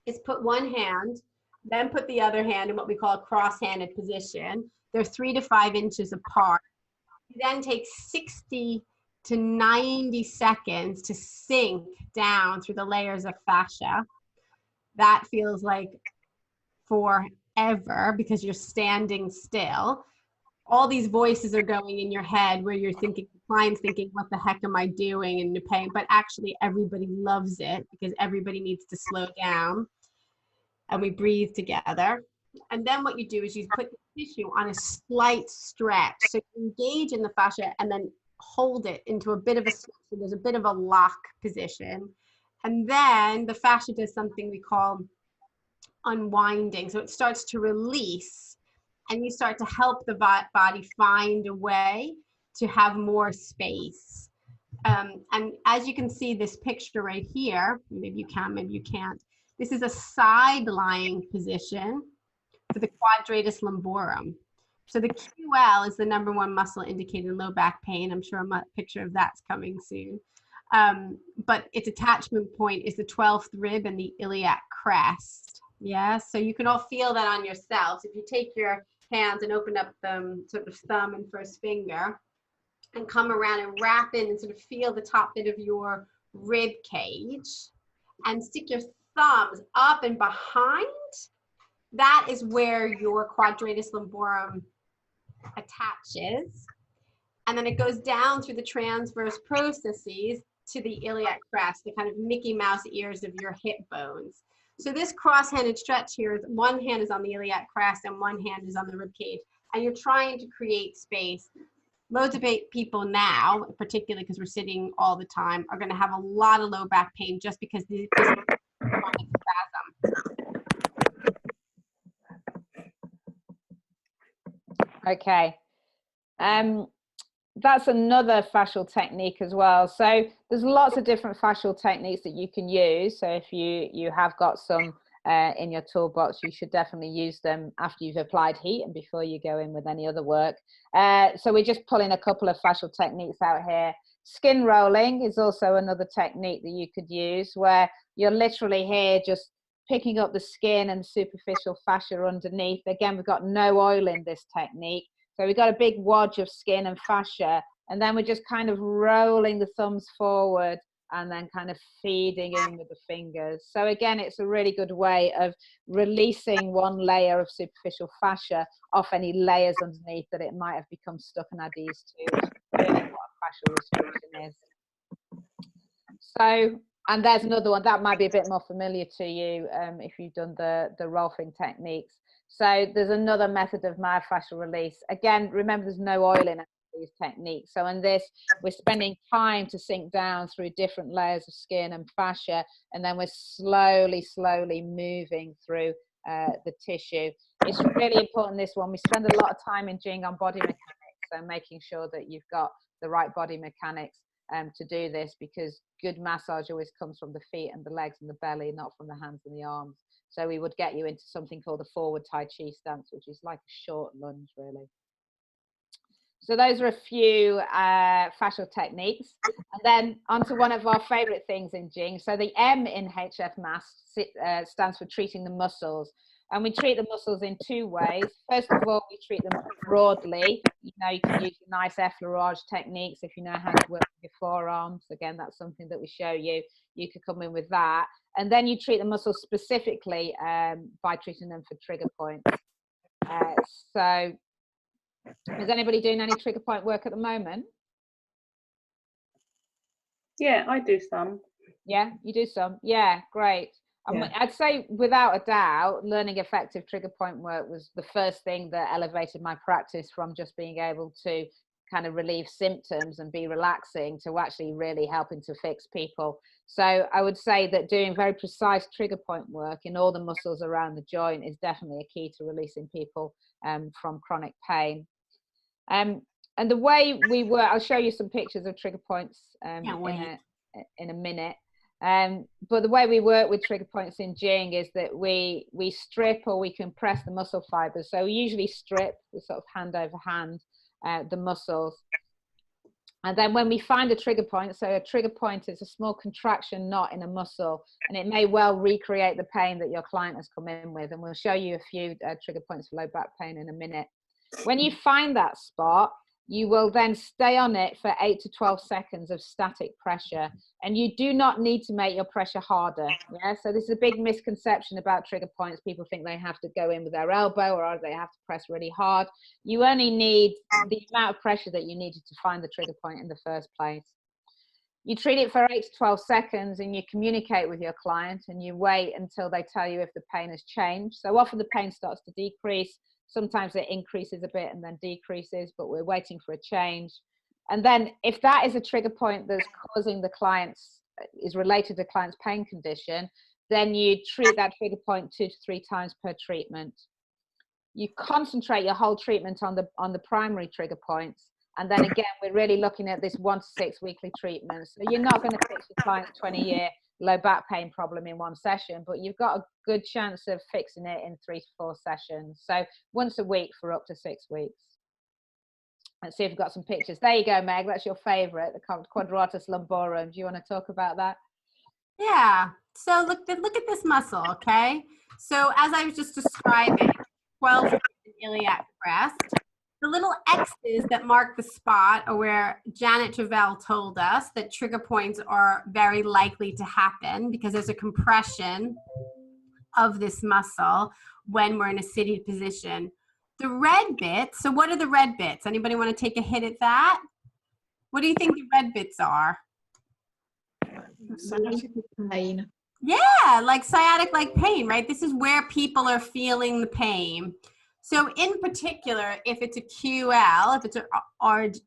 is put one hand Then put the other hand in what we call a cross-handed position. They're 3 to 5 inches apart. You then take 60 to 90 seconds to sink down through the layers of fascia. That feels like forever because you're standing still. All these voices are going in your head where you're thinking, the client's thinking, what the heck am I doing in the pain? But actually everybody loves it because everybody needs to slow down. And we breathe together. And then what you do is you put the tissue on a slight stretch. So you engage in the fascia and then hold it into a bit of a stretch. So there's a bit of a lock position. And then the fascia does something we call unwinding. So it starts to release and you start to help the body find a way to have more space. And as you can see this picture right here, maybe you can, maybe you can't. This is a side lying position for the quadratus lumborum. So the QL is the #1 muscle indicated in low back pain. I'm sure a picture of that's coming soon. But its attachment point is the 12th rib and the iliac crest. Yeah, so you can all feel that on yourselves. If you take your hands and open up the sort of thumb and first finger and come around and wrap in and sort of feel the top bit of your rib cage and stick your thumbs up and behind, that is where your quadratus lumborum attaches. And then it goes down through the transverse processes to the iliac crest, the kind of Mickey Mouse ears of your hip bones. So this cross-handed stretch here, one hand is on the iliac crest and one hand is on the rib cage. And you're trying to create space. Loads of people now, particularly because we're sitting all the time, are going to have a lot of low back pain just because this chronic spasm. Okay. That's another fascial technique as well. So there's lots of different fascial techniques that you can use. So if you have got some in your toolbox, you should definitely use them after you've applied heat and before you go in with any other work. So we're just pulling a couple of fascial techniques out here. Skin rolling is also another technique that you could use where you're literally here just picking up the skin and superficial fascia underneath. Again, we've got no oil in this technique. So we've got a big wodge of skin and fascia, and then we're just kind of rolling the thumbs forward and then kind of feeding in with the fingers. So again, it's a really good way of releasing one layer of superficial fascia off any layers underneath that it might have become stuck and adhesed to. Really what a fascial restriction is. So, and there's another one that might be a bit more familiar to you if you've done the Rolfing techniques. So there's another method of myofascial release. Again, remember there's no oil in these techniques. So in this, we're spending time to sink down through different layers of skin and fascia, and then we're slowly moving through the tissue. It's really important, this one. We spend a lot of time in Jing on body mechanics, so making sure that you've got the right body mechanics to do this, because good massage always comes from the feet and the legs and the belly, not from the hands and the arms. So we would get you into something called a forward Tai Chi stance, which is like a short lunge, really. So those are a few fascial techniques. And then onto one of our favorite things in Jing. So the M in HF Mass stands for treating the muscles. And we treat the muscles in two ways. First of all, we treat them broadly. You know, you can use nice effleurage techniques if you know how to work with your forearms. Again, that's something that we show you. You could come in with that. And then you treat the muscles specifically by treating them for trigger points. So is anybody doing any trigger point work at the moment? Yeah, I do some. Yeah, you do some. Yeah, great. Yeah. I'd say without a doubt, learning effective trigger point work was the first thing that elevated my practice from just being able to kind of relieve symptoms and be relaxing to actually really helping to fix people. So I would say that doing very precise trigger point work in all the muscles around the joint is definitely a key to releasing people from chronic pain. And the way we work, I'll show you some pictures of trigger points in a minute. But the way we work with trigger points in Jing is that we strip or we compress the muscle fibers. So we usually strip, we sort of hand over hand, the muscles. And then when we find a trigger point, so a trigger point is a small contraction knot in a muscle, and it may well recreate the pain that your client has come in with. And we'll show you a few trigger points for low back pain in a minute. When you find that spot, you will then stay on it for 8 to 12 seconds of static pressure. And you do not need to make your pressure harder. Yeah. So this is a big misconception about trigger points. People think they have to go in with their elbow, or they have to press really hard. You only need the amount of pressure that you needed to find the trigger point in the first place. You treat it for 8 to 12 seconds, and you communicate with your client, and you wait until they tell you if the pain has changed. So often the pain starts to decrease. Sometimes it increases a bit and then decreases, but we're waiting for a change. And then if that is a trigger point that's causing the client's, is related to the client's pain condition, then you treat that trigger point 2 to 3 times per treatment. You concentrate your whole treatment on the primary trigger points. And then again, we're really looking at this 1 to 6 weekly treatments. So you're not going to fix your client's 20-year low back pain problem in one session, but you've got a good chance of fixing it in 3 to 4 sessions. So once a week for up to 6 weeks. Let's see if we've got some pictures. There you go, Meg. That's your favorite, the quadratus lumborum. Do you want to talk about that? Yeah. So look at this muscle, okay? So as I was just describing, 12 iliac crest. The little X's that mark the spot are where Janet Travell told us that trigger points are very likely to happen because there's a compression of this muscle when we're in a seated position. The red bits, so what are the red bits? Anybody want to take a hit at that? What do you think the red bits are? Pain. Yeah, like sciatic-like pain, right? This is where people are feeling the pain. So in particular, if it's a QL, if it's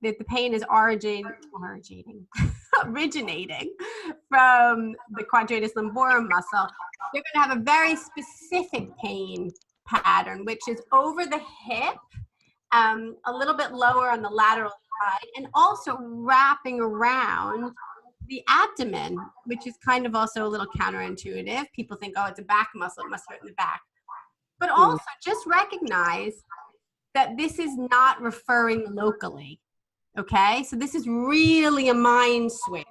if the pain is originating from the quadratus lumborum muscle, you're going to have a very specific pain pattern, which is over the hip, a little bit lower on the lateral side, and also wrapping around the abdomen, which is kind of also a little counterintuitive. People think, oh, it's a back muscle, it must hurt in the back. But also just recognize that this is not referring locally, okay? So this is really a mind switch.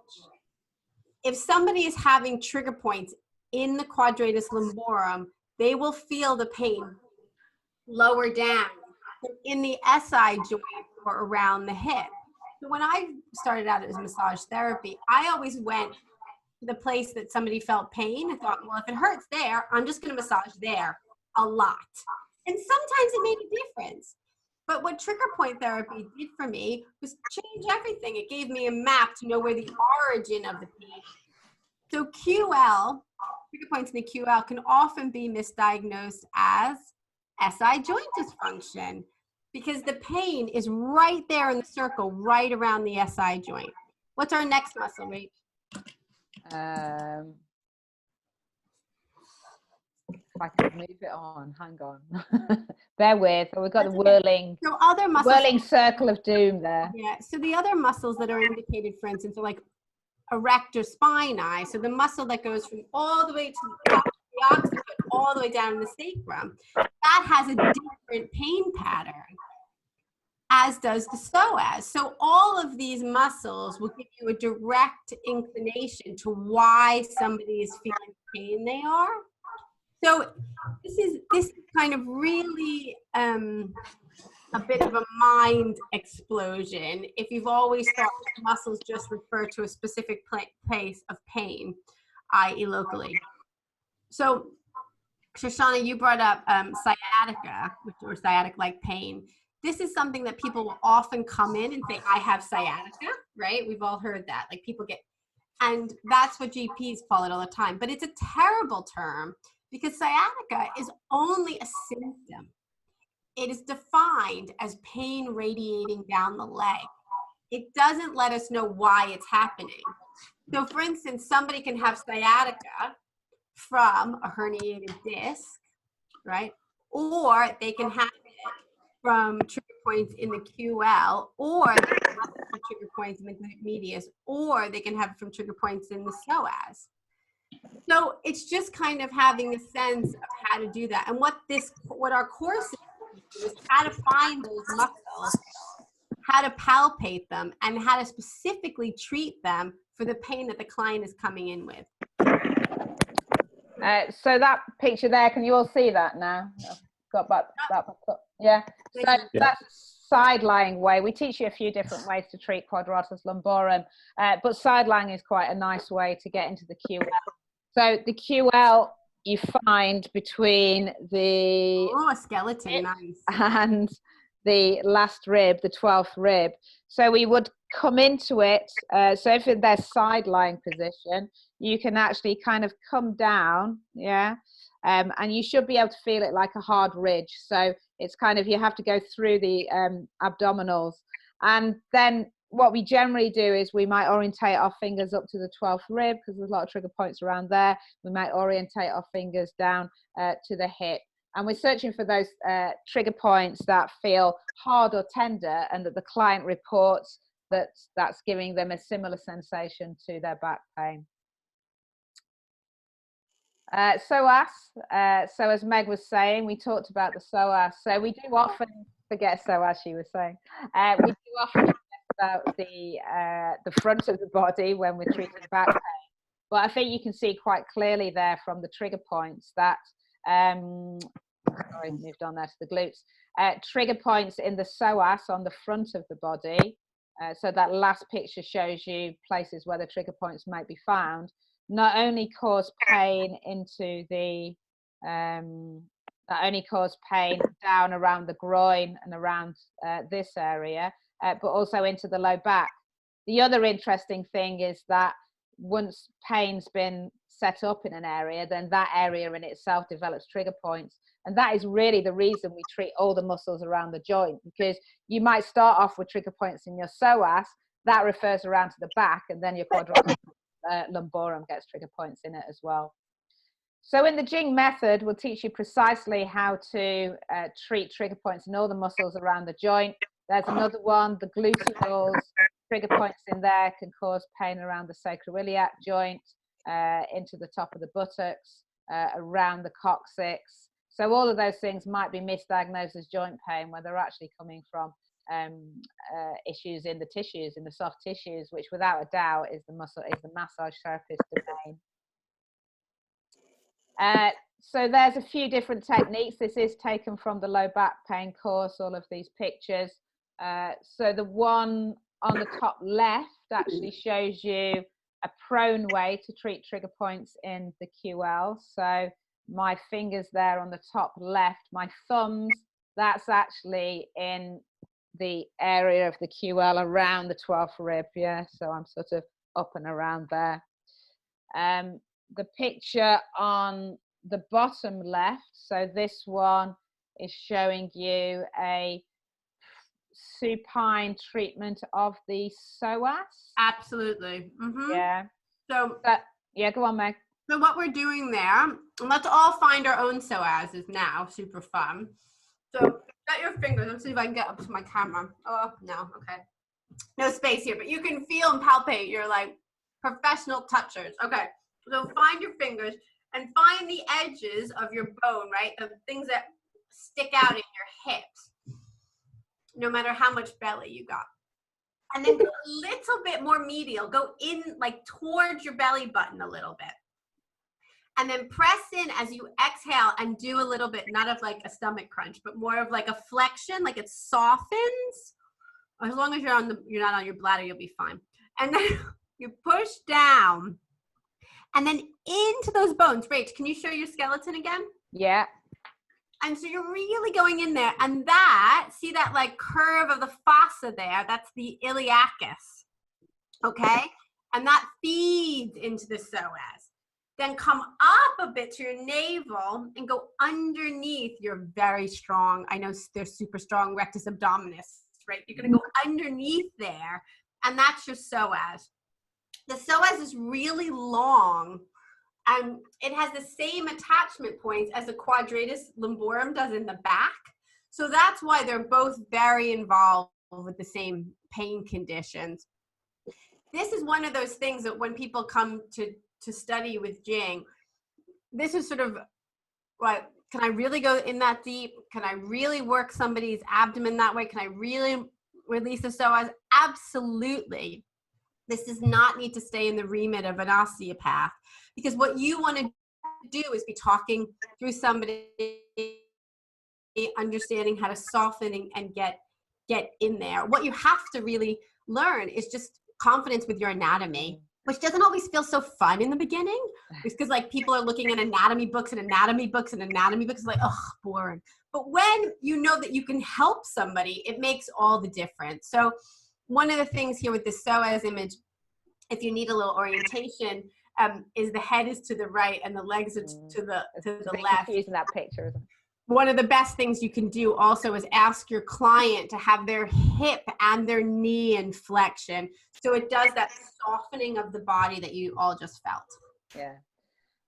If somebody is having trigger points in the quadratus lumborum, they will feel the pain lower down in the SI joint or around the hip. So when I started out as massage therapy, I always went to the place that somebody felt pain. I thought, well, if it hurts there, I'm just going to massage there a lot. And sometimes it made a difference. But what trigger point therapy did for me was change everything. It gave me a map to know where the origin of the pain. So QL, trigger points in the QL, can often be misdiagnosed as SI joint dysfunction because the pain is right there in the circle, right around the SI joint. What's our next muscle, Rach? If I could move it on, hang on. Bear with. We've got the whirling, so other muscles, whirling circle of doom there. Yeah. So the other muscles that are indicated, for instance, are like erector spinae. So the muscle that goes from all the way to the top of the occiput, all the way down in the sacrum, that has a different pain pattern, as does the psoas. So all of these muscles will give you a direct inclination to why somebody is feeling the pain they are. So this is kind of really a bit of a mind explosion if you've always thought that muscles just refer to a specific place of pain, i.e. locally. So Shoshana, you brought up sciatica, or sciatic-like pain. This is something that people will often come in and say, I have sciatica, right? We've all heard that. Like people get, and that's what GPs call it all the time. But it's a terrible term because sciatica is only a symptom. It is defined as pain radiating down the leg. It doesn't let us know why it's happening. So for instance, somebody can have sciatica from a herniated disc, right? Or they can have it from trigger points in the QL, or they can have it from trigger points in the glute medius, or they can have it from trigger points in the psoas. So it's just kind of having a sense of how to do that. And what our course is how to find those muscles, how to palpate them, and how to specifically treat them for the pain that the client is coming in with. So that picture there, can you all see that now? I've got that yeah. So that's a side lying way. We teach you a few different ways to treat quadratus lumborum, but side lying is quite a nice way to get into the QL. So the QL you find between the a skeleton, nice, and the last rib, the 12th rib. So we would come into it. So if in their side lying position, you can actually kind of come down, and you should be able to feel it like a hard ridge. So it's kind of, you have to go through the abdominals. And then what we generally do is we might orientate our fingers up to the 12th rib, because there's a lot of trigger points around there. We might orientate our fingers down to the hip. And we're searching for those trigger points that feel hard or tender, and that the client reports that that's giving them a similar sensation to their back pain. Psoas. So as Meg was saying, we talked about the psoas. So we do often forget psoas, she was saying. We do often forget about the front of the body when we're treating back pain. But I think you can see quite clearly there from the trigger points that, sorry, moved on there to the glutes. Trigger points in the psoas on the front of the body. So that last picture shows you places where the trigger points might be found. Not only cause pain into the, not only cause pain down around the groin and around this area, but also into the low back. The other interesting thing is that once pain's been set up in an area, then that area in itself develops trigger points. And that is really the reason we treat all the muscles around the joint, because you might start off with trigger points in your psoas, that refers around to the back, and then your quadratus lumborum gets trigger points in it as well. So in the Jing method, we'll teach you precisely how to treat trigger points in all the muscles around the joint. There's another one, the gluteals. Trigger points in there can cause pain around the sacroiliac joint, into the top of the buttocks, around the coccyx. So all of those things might be misdiagnosed as joint pain when they're actually coming from issues in the tissues, in the soft tissues, which without a doubt is the massage therapist's domain. So there's a few different techniques. This is taken from the low back pain course, all of these pictures. So the one on the top left actually shows you a prone way to treat trigger points in the QL. So my fingers there on the top left, my thumbs, that's actually in the area of the QL around the 12th rib, so I'm sort of up and around there. The picture on the bottom left, so this one is showing you a supine treatment of the psoas. Absolutely. Mm-hmm. So go on, Meg. So what we're doing there, and let's all find our own psoases now, super fun. So get your fingers, let's see if I can get up to my camera. Oh, no, okay. No space here, but you can feel and palpate. You're like professional touchers. Okay, so find your fingers and find the edges of your bone, right? The things that stick out in your hips, no matter how much belly you got. And then go a little bit more medial. Go in like towards your belly button a little bit. And then press in as you exhale and do a little bit, not of like a stomach crunch, but more of like a flexion, like it softens. As long as you're not on your bladder, you'll be fine. And then you push down and then into those bones. Rach, can you show your skeleton again? Yeah. And so you're really going in there, and see that like curve of the fossa there, that's the iliacus, okay? And that feeds into the psoas. Then come up a bit to your navel and go underneath your very strong, I know they're super strong, rectus abdominis, right? You're gonna go underneath there, and that's your psoas. The psoas is really long, and it has the same attachment points as the quadratus lumborum does in the back. So that's why they're both very involved with the same pain conditions. This is one of those things that when people come to study with Jing, this is sort of like, can I really go in that deep? Can I really work somebody's abdomen that way? Can I really release of psoas? Absolutely. This does not need to stay in the remit of an osteopath, because what you want to do is be talking through somebody, understanding how to soften and get in there. What you have to really learn is just confidence with your anatomy, which doesn't always feel so fun in the beginning, because like people are looking at anatomy books, like, oh, boring. But when you know that you can help somebody, it makes all the difference. So one of the things here with this psoas image, if you need a little orientation, is the head is to the right and the legs are to the left. Using that picture, isn't it? One of the best things you can do also is ask your client to have their hip and their knee in flexion. So it does that softening of the body that you all just felt. Yeah.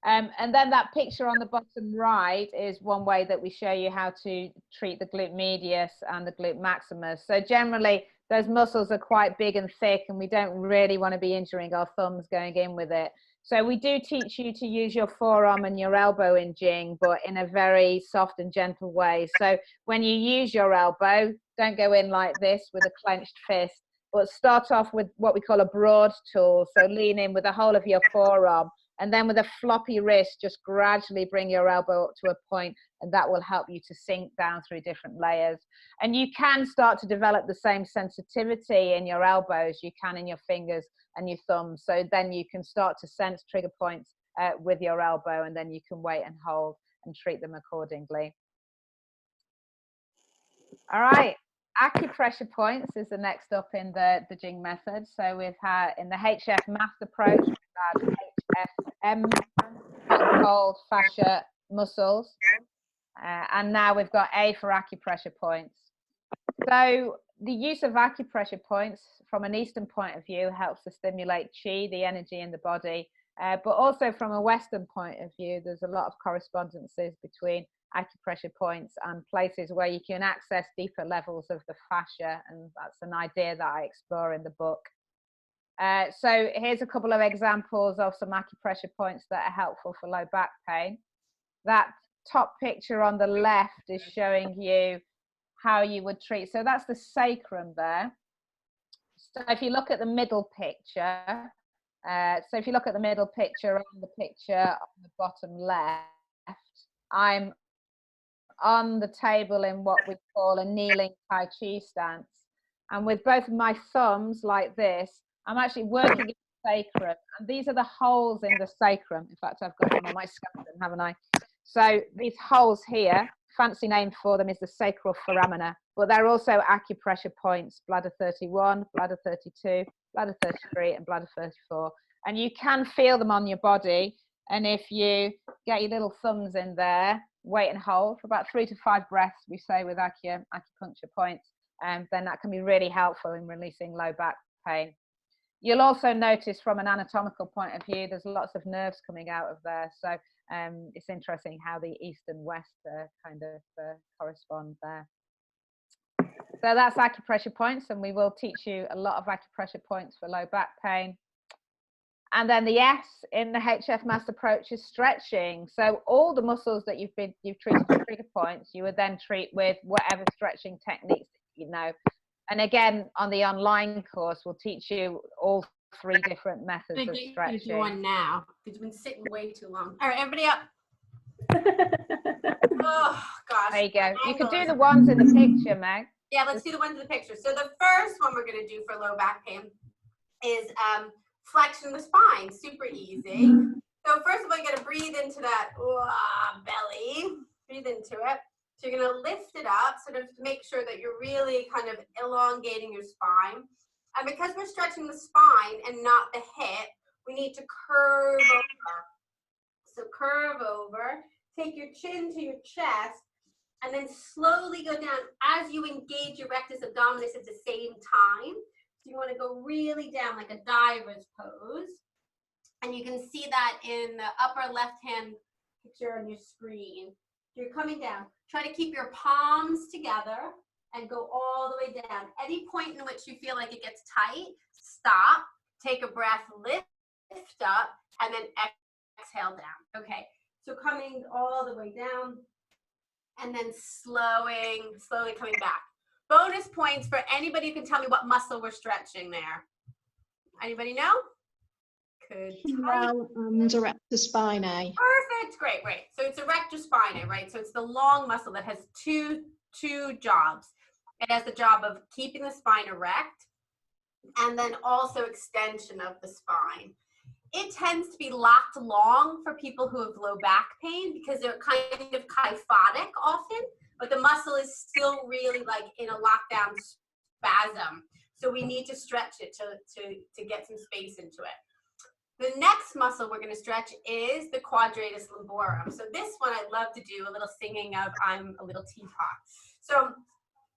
And then that picture on the bottom right is one way that we show you how to treat the glute medius and the glute maximus. So generally, those muscles are quite big and thick, and we don't really want to be injuring our thumbs going in with it. So we do teach you to use your forearm and your elbow in Jing, but in a very soft and gentle way. So when you use your elbow, don't go in like this with a clenched fist, but start off with what we call a broad tool. So lean in with the whole of your forearm, and then with a floppy wrist, just gradually bring your elbow up to a point, and that will help you to sink down through different layers. And you can start to develop the same sensitivity in your elbows you can in your fingers and your thumbs. So then you can start to sense trigger points with your elbow, and then you can wait and hold and treat them accordingly. All right. Acupressure points is the next up in the Jing method. So we've had in the HF master approach, we've had HFM, hot, cold, fascia, muscles. And now we've got A for acupressure points. So the use of acupressure points from an Eastern point of view helps to stimulate qi, the energy in the body. But also from a Western point of view, there's a lot of correspondences between acupressure points and places where you can access deeper levels of the fascia, and that's an idea that I explore in the book. So here's a couple of examples of some acupressure points that are helpful for low back pain. That top picture on the left is showing you how you would treat, so that's the sacrum there. So if you look at the middle picture, on the picture on the bottom left, I'm on the table in what we call a kneeling Tai Chi stance. And with both of my thumbs like this, I'm actually working in the sacrum. And these are the holes in the sacrum. In fact, I've got one on my skeleton, haven't I? So these holes here, fancy name for them is the sacral foramina, but they're also acupressure points, bladder 31, bladder 32, bladder 33, and bladder 34. And you can feel them on your body. And if you get your little thumbs in there, wait and hold for about 3 to 5 breaths, we say with acupuncture points, and then that can be really helpful in releasing low back pain. You'll also notice from an anatomical point of view, there's lots of nerves coming out of there. So it's interesting how the East and West kind of correspond there. So that's acupressure points, and we will teach you a lot of acupressure points for low back pain. And then the S in the HF Master approach is stretching. So all the muscles that you've treated with trigger points, you would then treat with whatever stretching techniques that you know. And again, on the online course, we'll teach you all 3 different methods of stretching. Do one now, because you've been sitting way too long. All right, everybody up. Oh, gosh. There you go. You could do the ones in the picture, Meg. Yeah, let's do the ones in the picture. So the first one we're going to do for low back pain is flexion the spine. Super easy. So first of all, you're going to breathe into that belly. Breathe into it. So you're going to lift it up, sort of to make sure that you're really kind of elongating your spine. And because we're stretching the spine and not the hip, we need to curve over. So curve over, take your chin to your chest, and then slowly go down as you engage your rectus abdominis at the same time. So you want to go really down like a diver's pose. And you can see that in the upper left-hand picture on your screen. You're coming down. Try to keep your palms together and go all the way down. Any point in which you feel like it gets tight, stop, take a breath, lift up, and then exhale down. Okay, so coming all the way down and then slowly coming back. Bonus points for anybody who can tell me what muscle we're stretching there. Anybody know? Good. Well, and erector spinae. Perfect. Great, great. So it's erector spinae, right? So it's the long muscle that has two jobs. It has the job of keeping the spine erect and then also extension of the spine. It tends to be locked long for people who have low back pain because they're kind of kyphotic often, but the muscle is still really like in a lockdown spasm. So we need to stretch it to get some space into it. The next muscle we're going to stretch is the quadratus lumborum. So this one I love to do a little singing of I'm a little teapot. So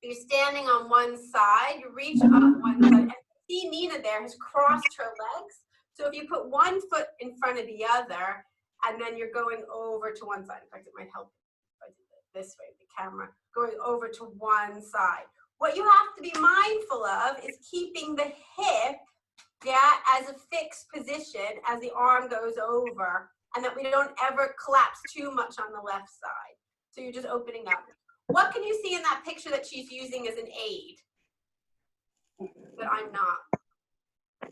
you're standing on one side, you reach up one side, and see Nina there has crossed her legs. So if you put one foot in front of the other, and then you're going over to one side. In fact, it might help if I did it this way, the camera, going over to one side. What you have to be mindful of is keeping the hip, as a fixed position as the arm goes over, and that we don't ever collapse too much on the left side. So you're just opening up. What can you see in that picture that she's using as an aid? That I'm not.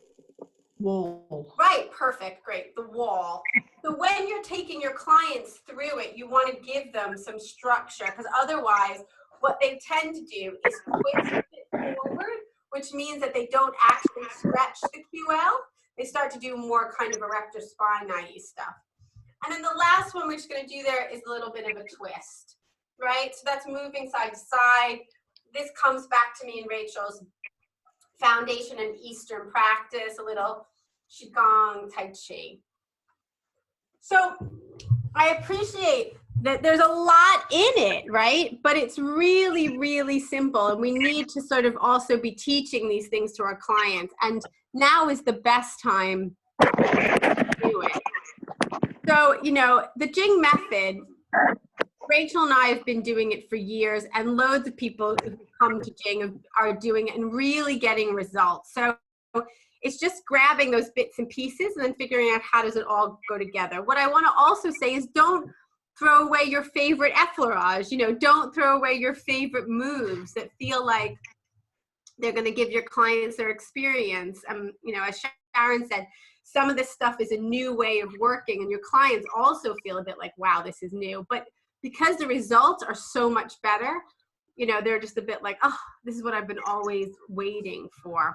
Wall. Right, perfect, great, the wall. So when you're taking your clients through it, you want to give them some structure, because otherwise what they tend to do is twist it forward, which means that they don't actually stretch the QL. They start to do more kind of erector spinae stuff. And then the last one we're just going to do there is a little bit of a twist, right? So that's moving side to side. This comes back to me in Rachel's foundation and Eastern practice, a little Qigong Tai Chi. So I appreciate that there's a lot in it, right? But it's really, really simple. And we need to sort of also be teaching these things to our clients. And now is the best time to do it. So, you know, the Jing method, Rachel and I have been doing it for years, and loads of people who come to Jing are doing it and really getting results. So it's just grabbing those bits and pieces and then figuring out how does it all go together. What I want to also say is don't throw away your favorite effleurage. You know, don't throw away your favorite moves that feel like they're going to give your clients their experience. You know, as Sharon said, some of this stuff is a new way of working, and your clients also feel a bit like, wow, this is new. But because the results are so much better, you know, they're just a bit like, oh, this is what I've been always waiting for.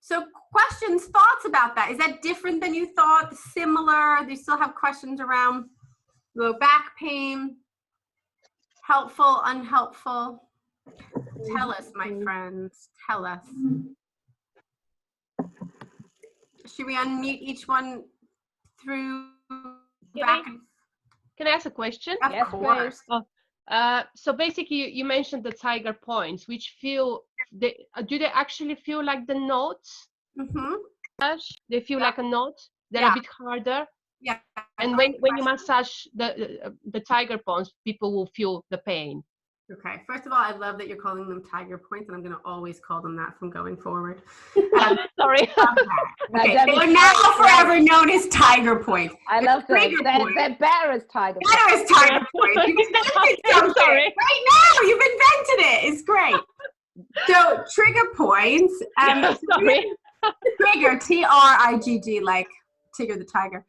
So questions, thoughts about that? Is that different than you thought? Similar? Do you still have questions around low back pain? Helpful, unhelpful? Tell us, my friends. Tell us. Should we unmute each one through back? Can I ask a question? Of course. So basically, you mentioned the tiger points, which feel, do they actually feel like the knots? Mm-hmm. They feel like a knot? They're a bit harder? Yeah. And when you massage the tiger points, people will feel the pain. Okay. First of all, I love that you're calling them tiger points, and I'm going to always call them that from going forward. Sorry. Okay. They are now forever known as tiger points. I love them. They're better as tiger points. Better as tiger points. You've invented something. Sorry. Right now, you've invented it. It's great. So trigger points. Sorry. Trigger, T-R-I-G-G, like Tigger the tiger.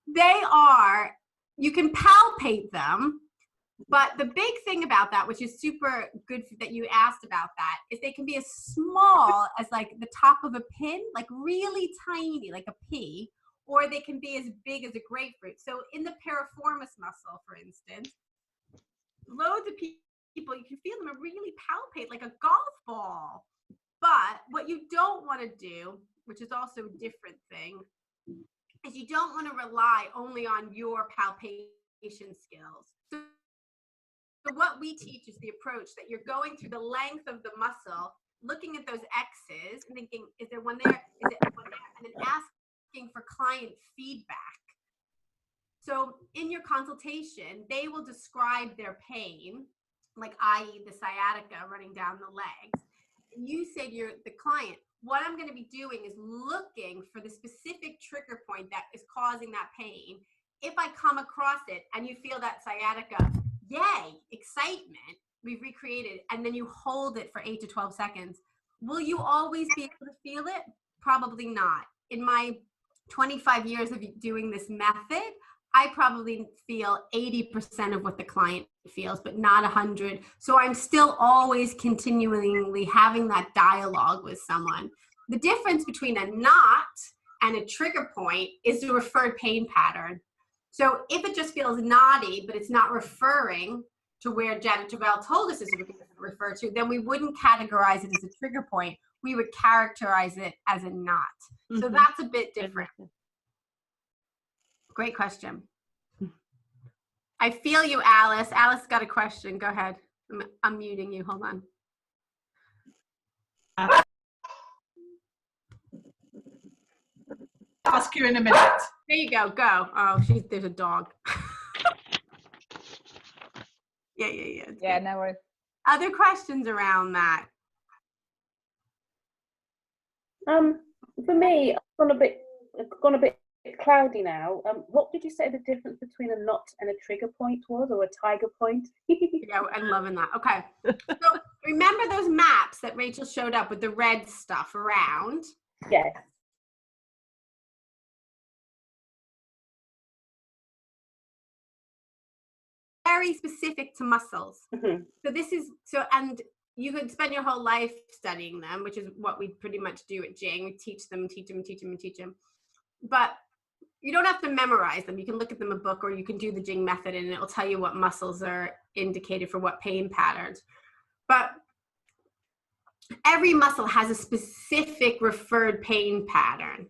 They are, you can palpate them. But the big thing about that, which is super good that you asked about that, is they can be as small as like the top of a pin, like really tiny, like a pea, or they can be as big as a grapefruit. So in the piriformis muscle, for instance, loads of people, you can feel them really palpate like a golf ball. But what you don't want to do, which is also a different thing, is you don't want to rely only on your palpation skills. So what we teach is the approach that you're going through the length of the muscle, looking at those X's and thinking, is there one there? Is it one there? And then asking for client feedback. So in your consultation, they will describe their pain, like i.e. the sciatica running down the legs. And you say to the client, what I'm going to be doing is looking for the specific trigger point that is causing that pain. If I come across it and you feel that sciatica, yay, excitement, we've recreated, and then you hold it for 8 to 12 seconds, will you always be able to feel it? Probably not. In my 25 years of doing this method, I probably feel 80% of what the client feels, but not 100. So I'm still always continually having that dialogue with someone. The difference between a knot and a trigger point is the referred pain pattern. So if it just feels knotty, but it's not referring to where Janet Terrell told us is referred to, then we wouldn't categorize it as a trigger point. We would characterize it as a knot. So that's a bit different. Great question. I feel you, Alice. Alice got a question. Go ahead. I'm muting you. Hold on. Ask you in a minute. There you go. Go. Oh, there's a dog. Yeah. Yeah, no worries. Other questions around that? For me, it's gone a bit cloudy now. What did you say the difference between a knot and a trigger point was, or a tiger point? Yeah, I'm loving that. Okay. So remember those maps that Rachel showed up with the red stuff around? Yes. Very specific to muscles. And you could spend your whole life studying them, which is what we pretty much do at Jing. We teach them. But you don't have to memorize them. You can look at them in a book, or you can do the Jing method, and it'll tell you what muscles are indicated for what pain patterns. But every muscle has a specific referred pain pattern.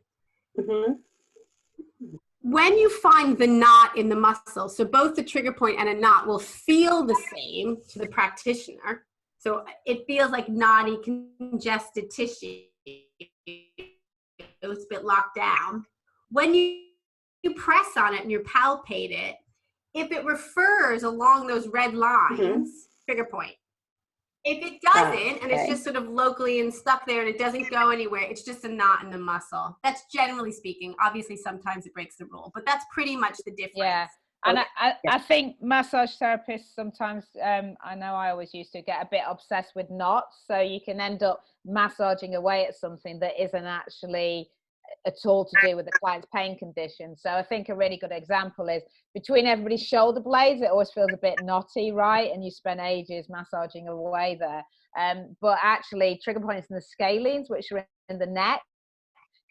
When you find the knot in the muscle, so both the trigger point and a knot will feel the same to the practitioner. So it feels like knotty, congested tissue. It's a bit locked down. When you press on it and you palpate it, if it refers along those red lines, trigger point. If it doesn't, and it's just sort of locally and stuck there and it doesn't go anywhere, it's just a knot in the muscle. That's generally speaking. Obviously, sometimes it breaks the rule, but that's pretty much the difference. Yeah. And I think massage therapists sometimes, I know I always used to get a bit obsessed with knots. So you can end up massaging away at something that isn't actually at all to do with the client's pain condition. So I think a really good example is between everybody's shoulder blades, it always feels a bit knotty, right? And you spend ages massaging away there. But actually trigger points in the scalenes, which are in the neck,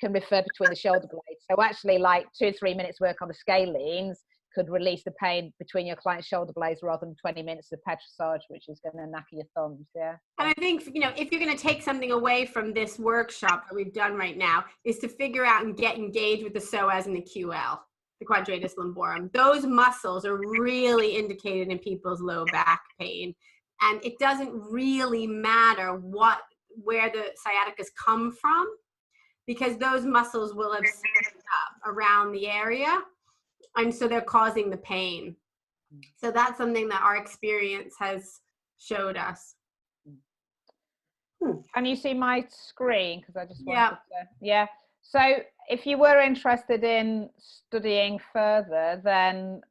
can refer between the shoulder blades. So actually like 2 or 3 minutes work on the scalenes could release the pain between your client's shoulder blades rather than 20 minutes of petrissage, which is going to knacker your thumbs. Yeah. And I think, if you're going to take something away from this workshop that we've done right now, is to figure out and get engaged with the psoas and the QL, the quadratus lumborum. Those muscles are really indicated in people's low back pain. And it doesn't really matter where the sciaticas come from, because those muscles will have set up around the area. And so they're causing the pain. So that's something that our experience has showed us. Can you see my screen? Because I just wanted to. Yeah. So if you were interested in studying further, then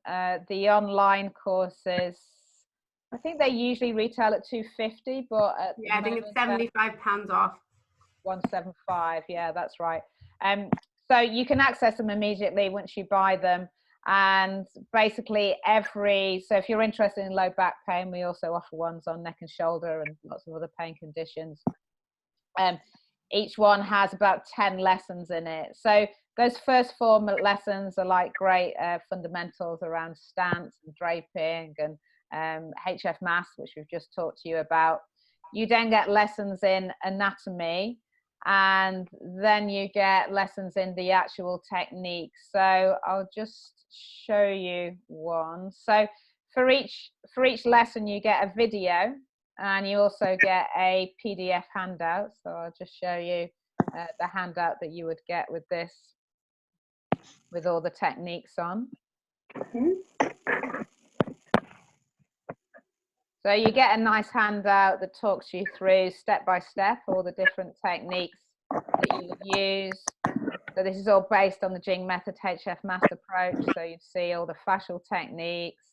the online courses, I think they usually retail at $250, but I think it's £75 off. 175. Yeah, that's right. So you can access them immediately once you buy them. And basically so if you're interested in low back pain, we also offer ones on neck and shoulder and lots of other pain conditions. Each one has about 10 lessons in it. So those first 4 lessons are like great fundamentals around stance and draping and HF mass, which we've just talked to you about. You then get lessons in anatomy, and then you get lessons in the actual technique. So I'll just show you one. So for each lesson you get a video, and you also get a PDF handout. So I'll just show you the handout that you would get with this, with all the techniques on. So you get a nice handout that talks you through step by step all the different techniques that you would use. So this is all based on the Jing method HF mass approach. So you'd see all the fascial techniques,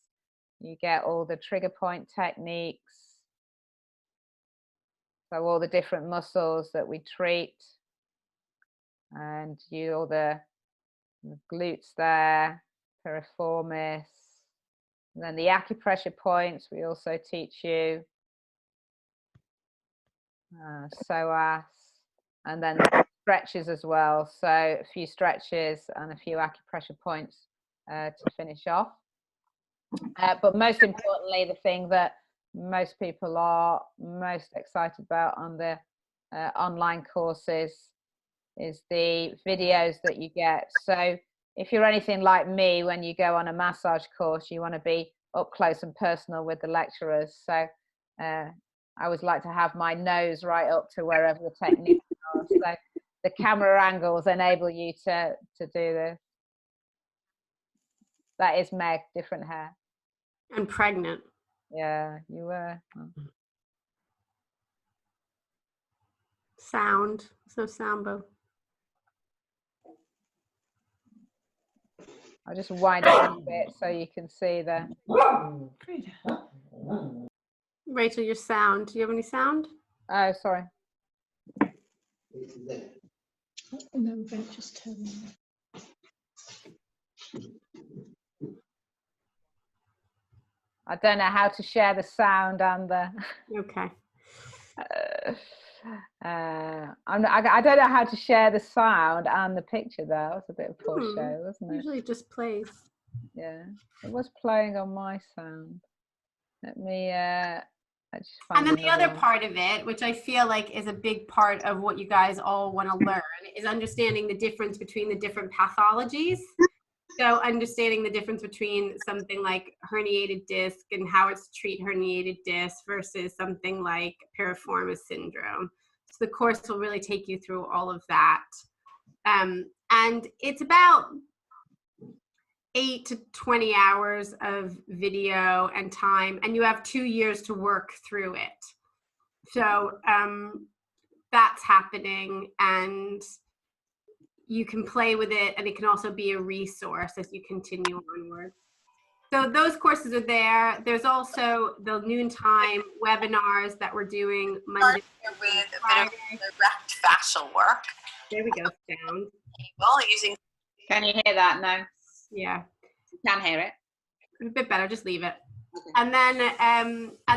you get all the trigger point techniques, So all the different muscles that we treat, and all the glutes there, piriformis, and then the acupressure points we also teach you, psoas, and then stretches as well. So a few stretches and a few acupressure points to finish off. But most importantly, the thing that most people are most excited about on the online courses is the videos that you get. So if you're anything like me, when you go on a massage course, you want to be up close and personal with the lecturers. So I always like to have my nose right up to wherever the techniques are. So the camera angles enable you to do this. That is Meg, different hair. And pregnant. Yeah, you were. Oh. Sound. So soundbo. I'll just wind it up a bit so you can see the. Rachel, your sound. Do you have any sound? Oh, sorry. No, don't just turn on. I don't know how to share the sound and the. Okay. I don't know how to share the sound and the picture there. It was a bit of poor show, wasn't it? Usually it just plays. Yeah, it was playing on my sound. Let me just find. And then the other one. part of it, which I feel like is a big part of what you guys all want to learn, is understanding the difference between the different pathologies. So understanding the difference between something like herniated disc and how it's to treat herniated disc versus something like piriformis syndrome. So the course will really take you through all of that. And it's about 8 to 20 hours of video and time, and you have 2 years to work through it. So that's happening, and you can play with it, and it can also be a resource as you continue onward. So those courses are there. There's also the noontime webinars that we're doing Monday with a bit of direct fascial work. There we go, sound. Well, using. Can you hear that? No. Yeah. You can hear it. A bit better, just leave it. Okay. And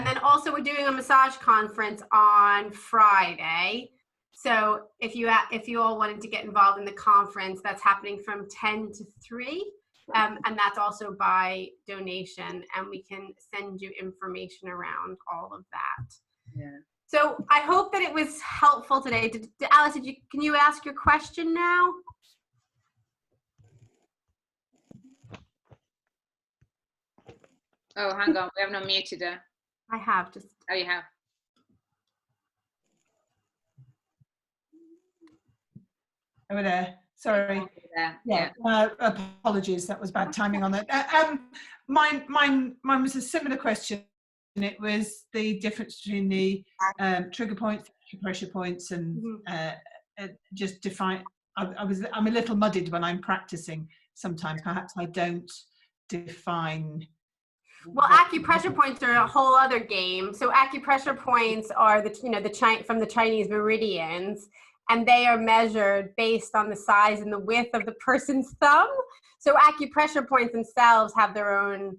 then also we're doing a massage conference on Friday. So if you all wanted to get involved in the conference, that's happening from 10 to 3. And that's also by donation, and we can send you information around all of that. Yeah. So I hope that it was helpful today. Alice, can you ask your question now? Oh, hang on. We haven't unmuted her. I have just. Oh, you have. Over there. Sorry. Yeah. Apologies, that was bad timing on that. Mine was a similar question. It was the difference between the trigger points, pressure points, and just define. I'm a little muddied when I'm practicing. Sometimes, perhaps I don't define. Well, acupressure points are a whole other game. So acupressure points are from the Chinese meridians, and they are measured based on the size and the width of the person's thumb. So acupressure points themselves have their own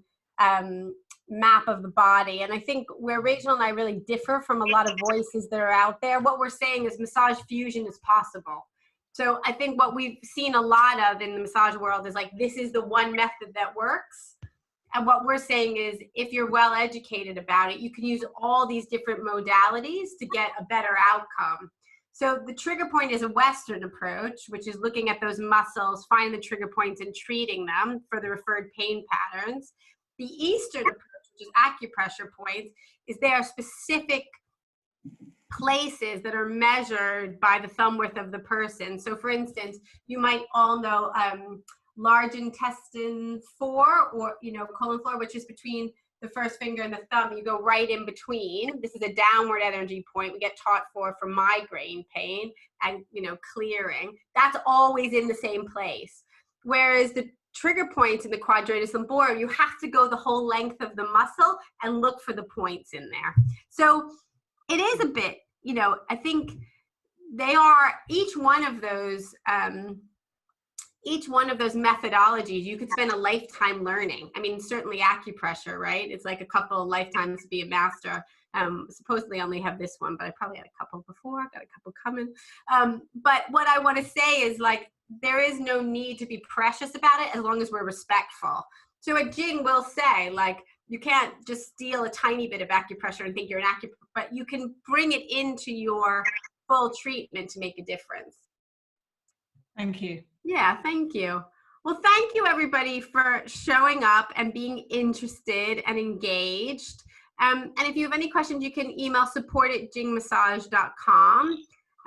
map of the body. And I think where Rachel and I really differ from a lot of voices that are out there, what we're saying is massage fusion is possible. So I think what we've seen a lot of in the massage world is like, this is the one method that works. And what we're saying is, if you're well educated about it, you can use all these different modalities to get a better outcome. So the trigger point is a Western approach, which is looking at those muscles, finding the trigger points and treating them for the referred pain patterns. The Eastern approach, which is acupressure points, is there are specific places that are measured by the thumb width of the person. So for instance, you might all know large intestine 4, or colon floor, which is between the first finger and the thumb. You go right in between. This is a downward energy point we get taught for migraine pain and clearing. That's always in the same place. Whereas the trigger points in the quadratus lumborum, you have to go the whole length of the muscle and look for the points in there. So it is a bit you know, I think they are each one of those methodologies you could spend a lifetime learning. I mean, certainly acupressure, right? It's like a couple of lifetimes to be a master. Supposedly I only have this one, but I probably had a couple before. I've got a couple coming. But what I want to say is, like, there is no need to be precious about it as long as we're respectful. So a Jing will say, like, you can't just steal a tiny bit of acupressure and think you're an acupressure, but you can bring it into your full treatment to make a difference. Thank you. Yeah, thank you. Well, thank you everybody for showing up and being interested and engaged. And if you have any questions, you can email support@jingmassage.com.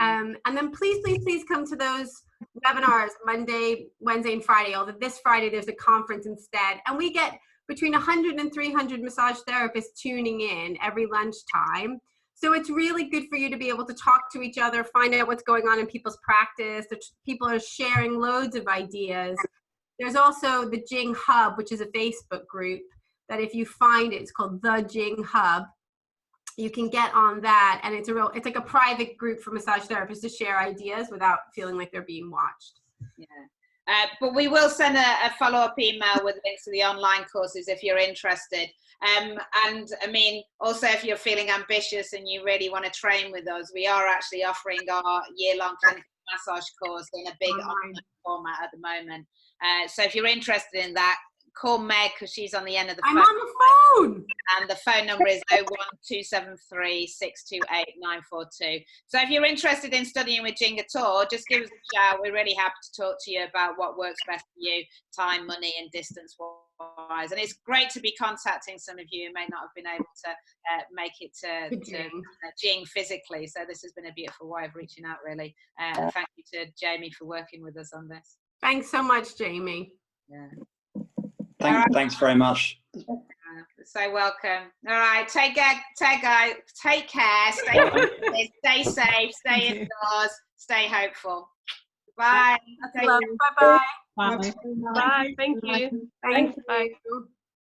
And then please come to those webinars Monday, Wednesday, and Friday. Although this Friday there's a conference instead. And we get between 100 and 300 massage therapists tuning in every lunchtime. So it's really good for you to be able to talk to each other, find out what's going on in people's practice. People are sharing loads of ideas. There's also the Jing Hub, which is a Facebook group that if you find it, it's called The Jing Hub. You can get on that, and it's like a private group for massage therapists to share ideas without feeling like they're being watched. Yeah. But we will send a follow-up email with links to the online courses if you're interested. And I mean, also if you're feeling ambitious and you really want to train with us, we are actually offering our year-long clinical massage course in a big online format at the moment. So if you're interested in that, call Meg, because she's on the end of the phone. I'm on the phone! And the phone number is 01273 628 942. So if you're interested in studying with Jing at all, just give us a shout. We're really happy to talk to you about what works best for you, time, money, and distance-wise. And it's great to be contacting some of you who may not have been able to make it to Jing physically. So this has been a beautiful way of reaching out, really. And thank you to Jamie for working with us on this. Thanks so much, Jamie. Yeah. Thanks very much. So welcome. All right, take care, stay safe, stay indoors, stay hopeful. Bye. Bye. Bye. Bye. Thank you. Thanks. Bye.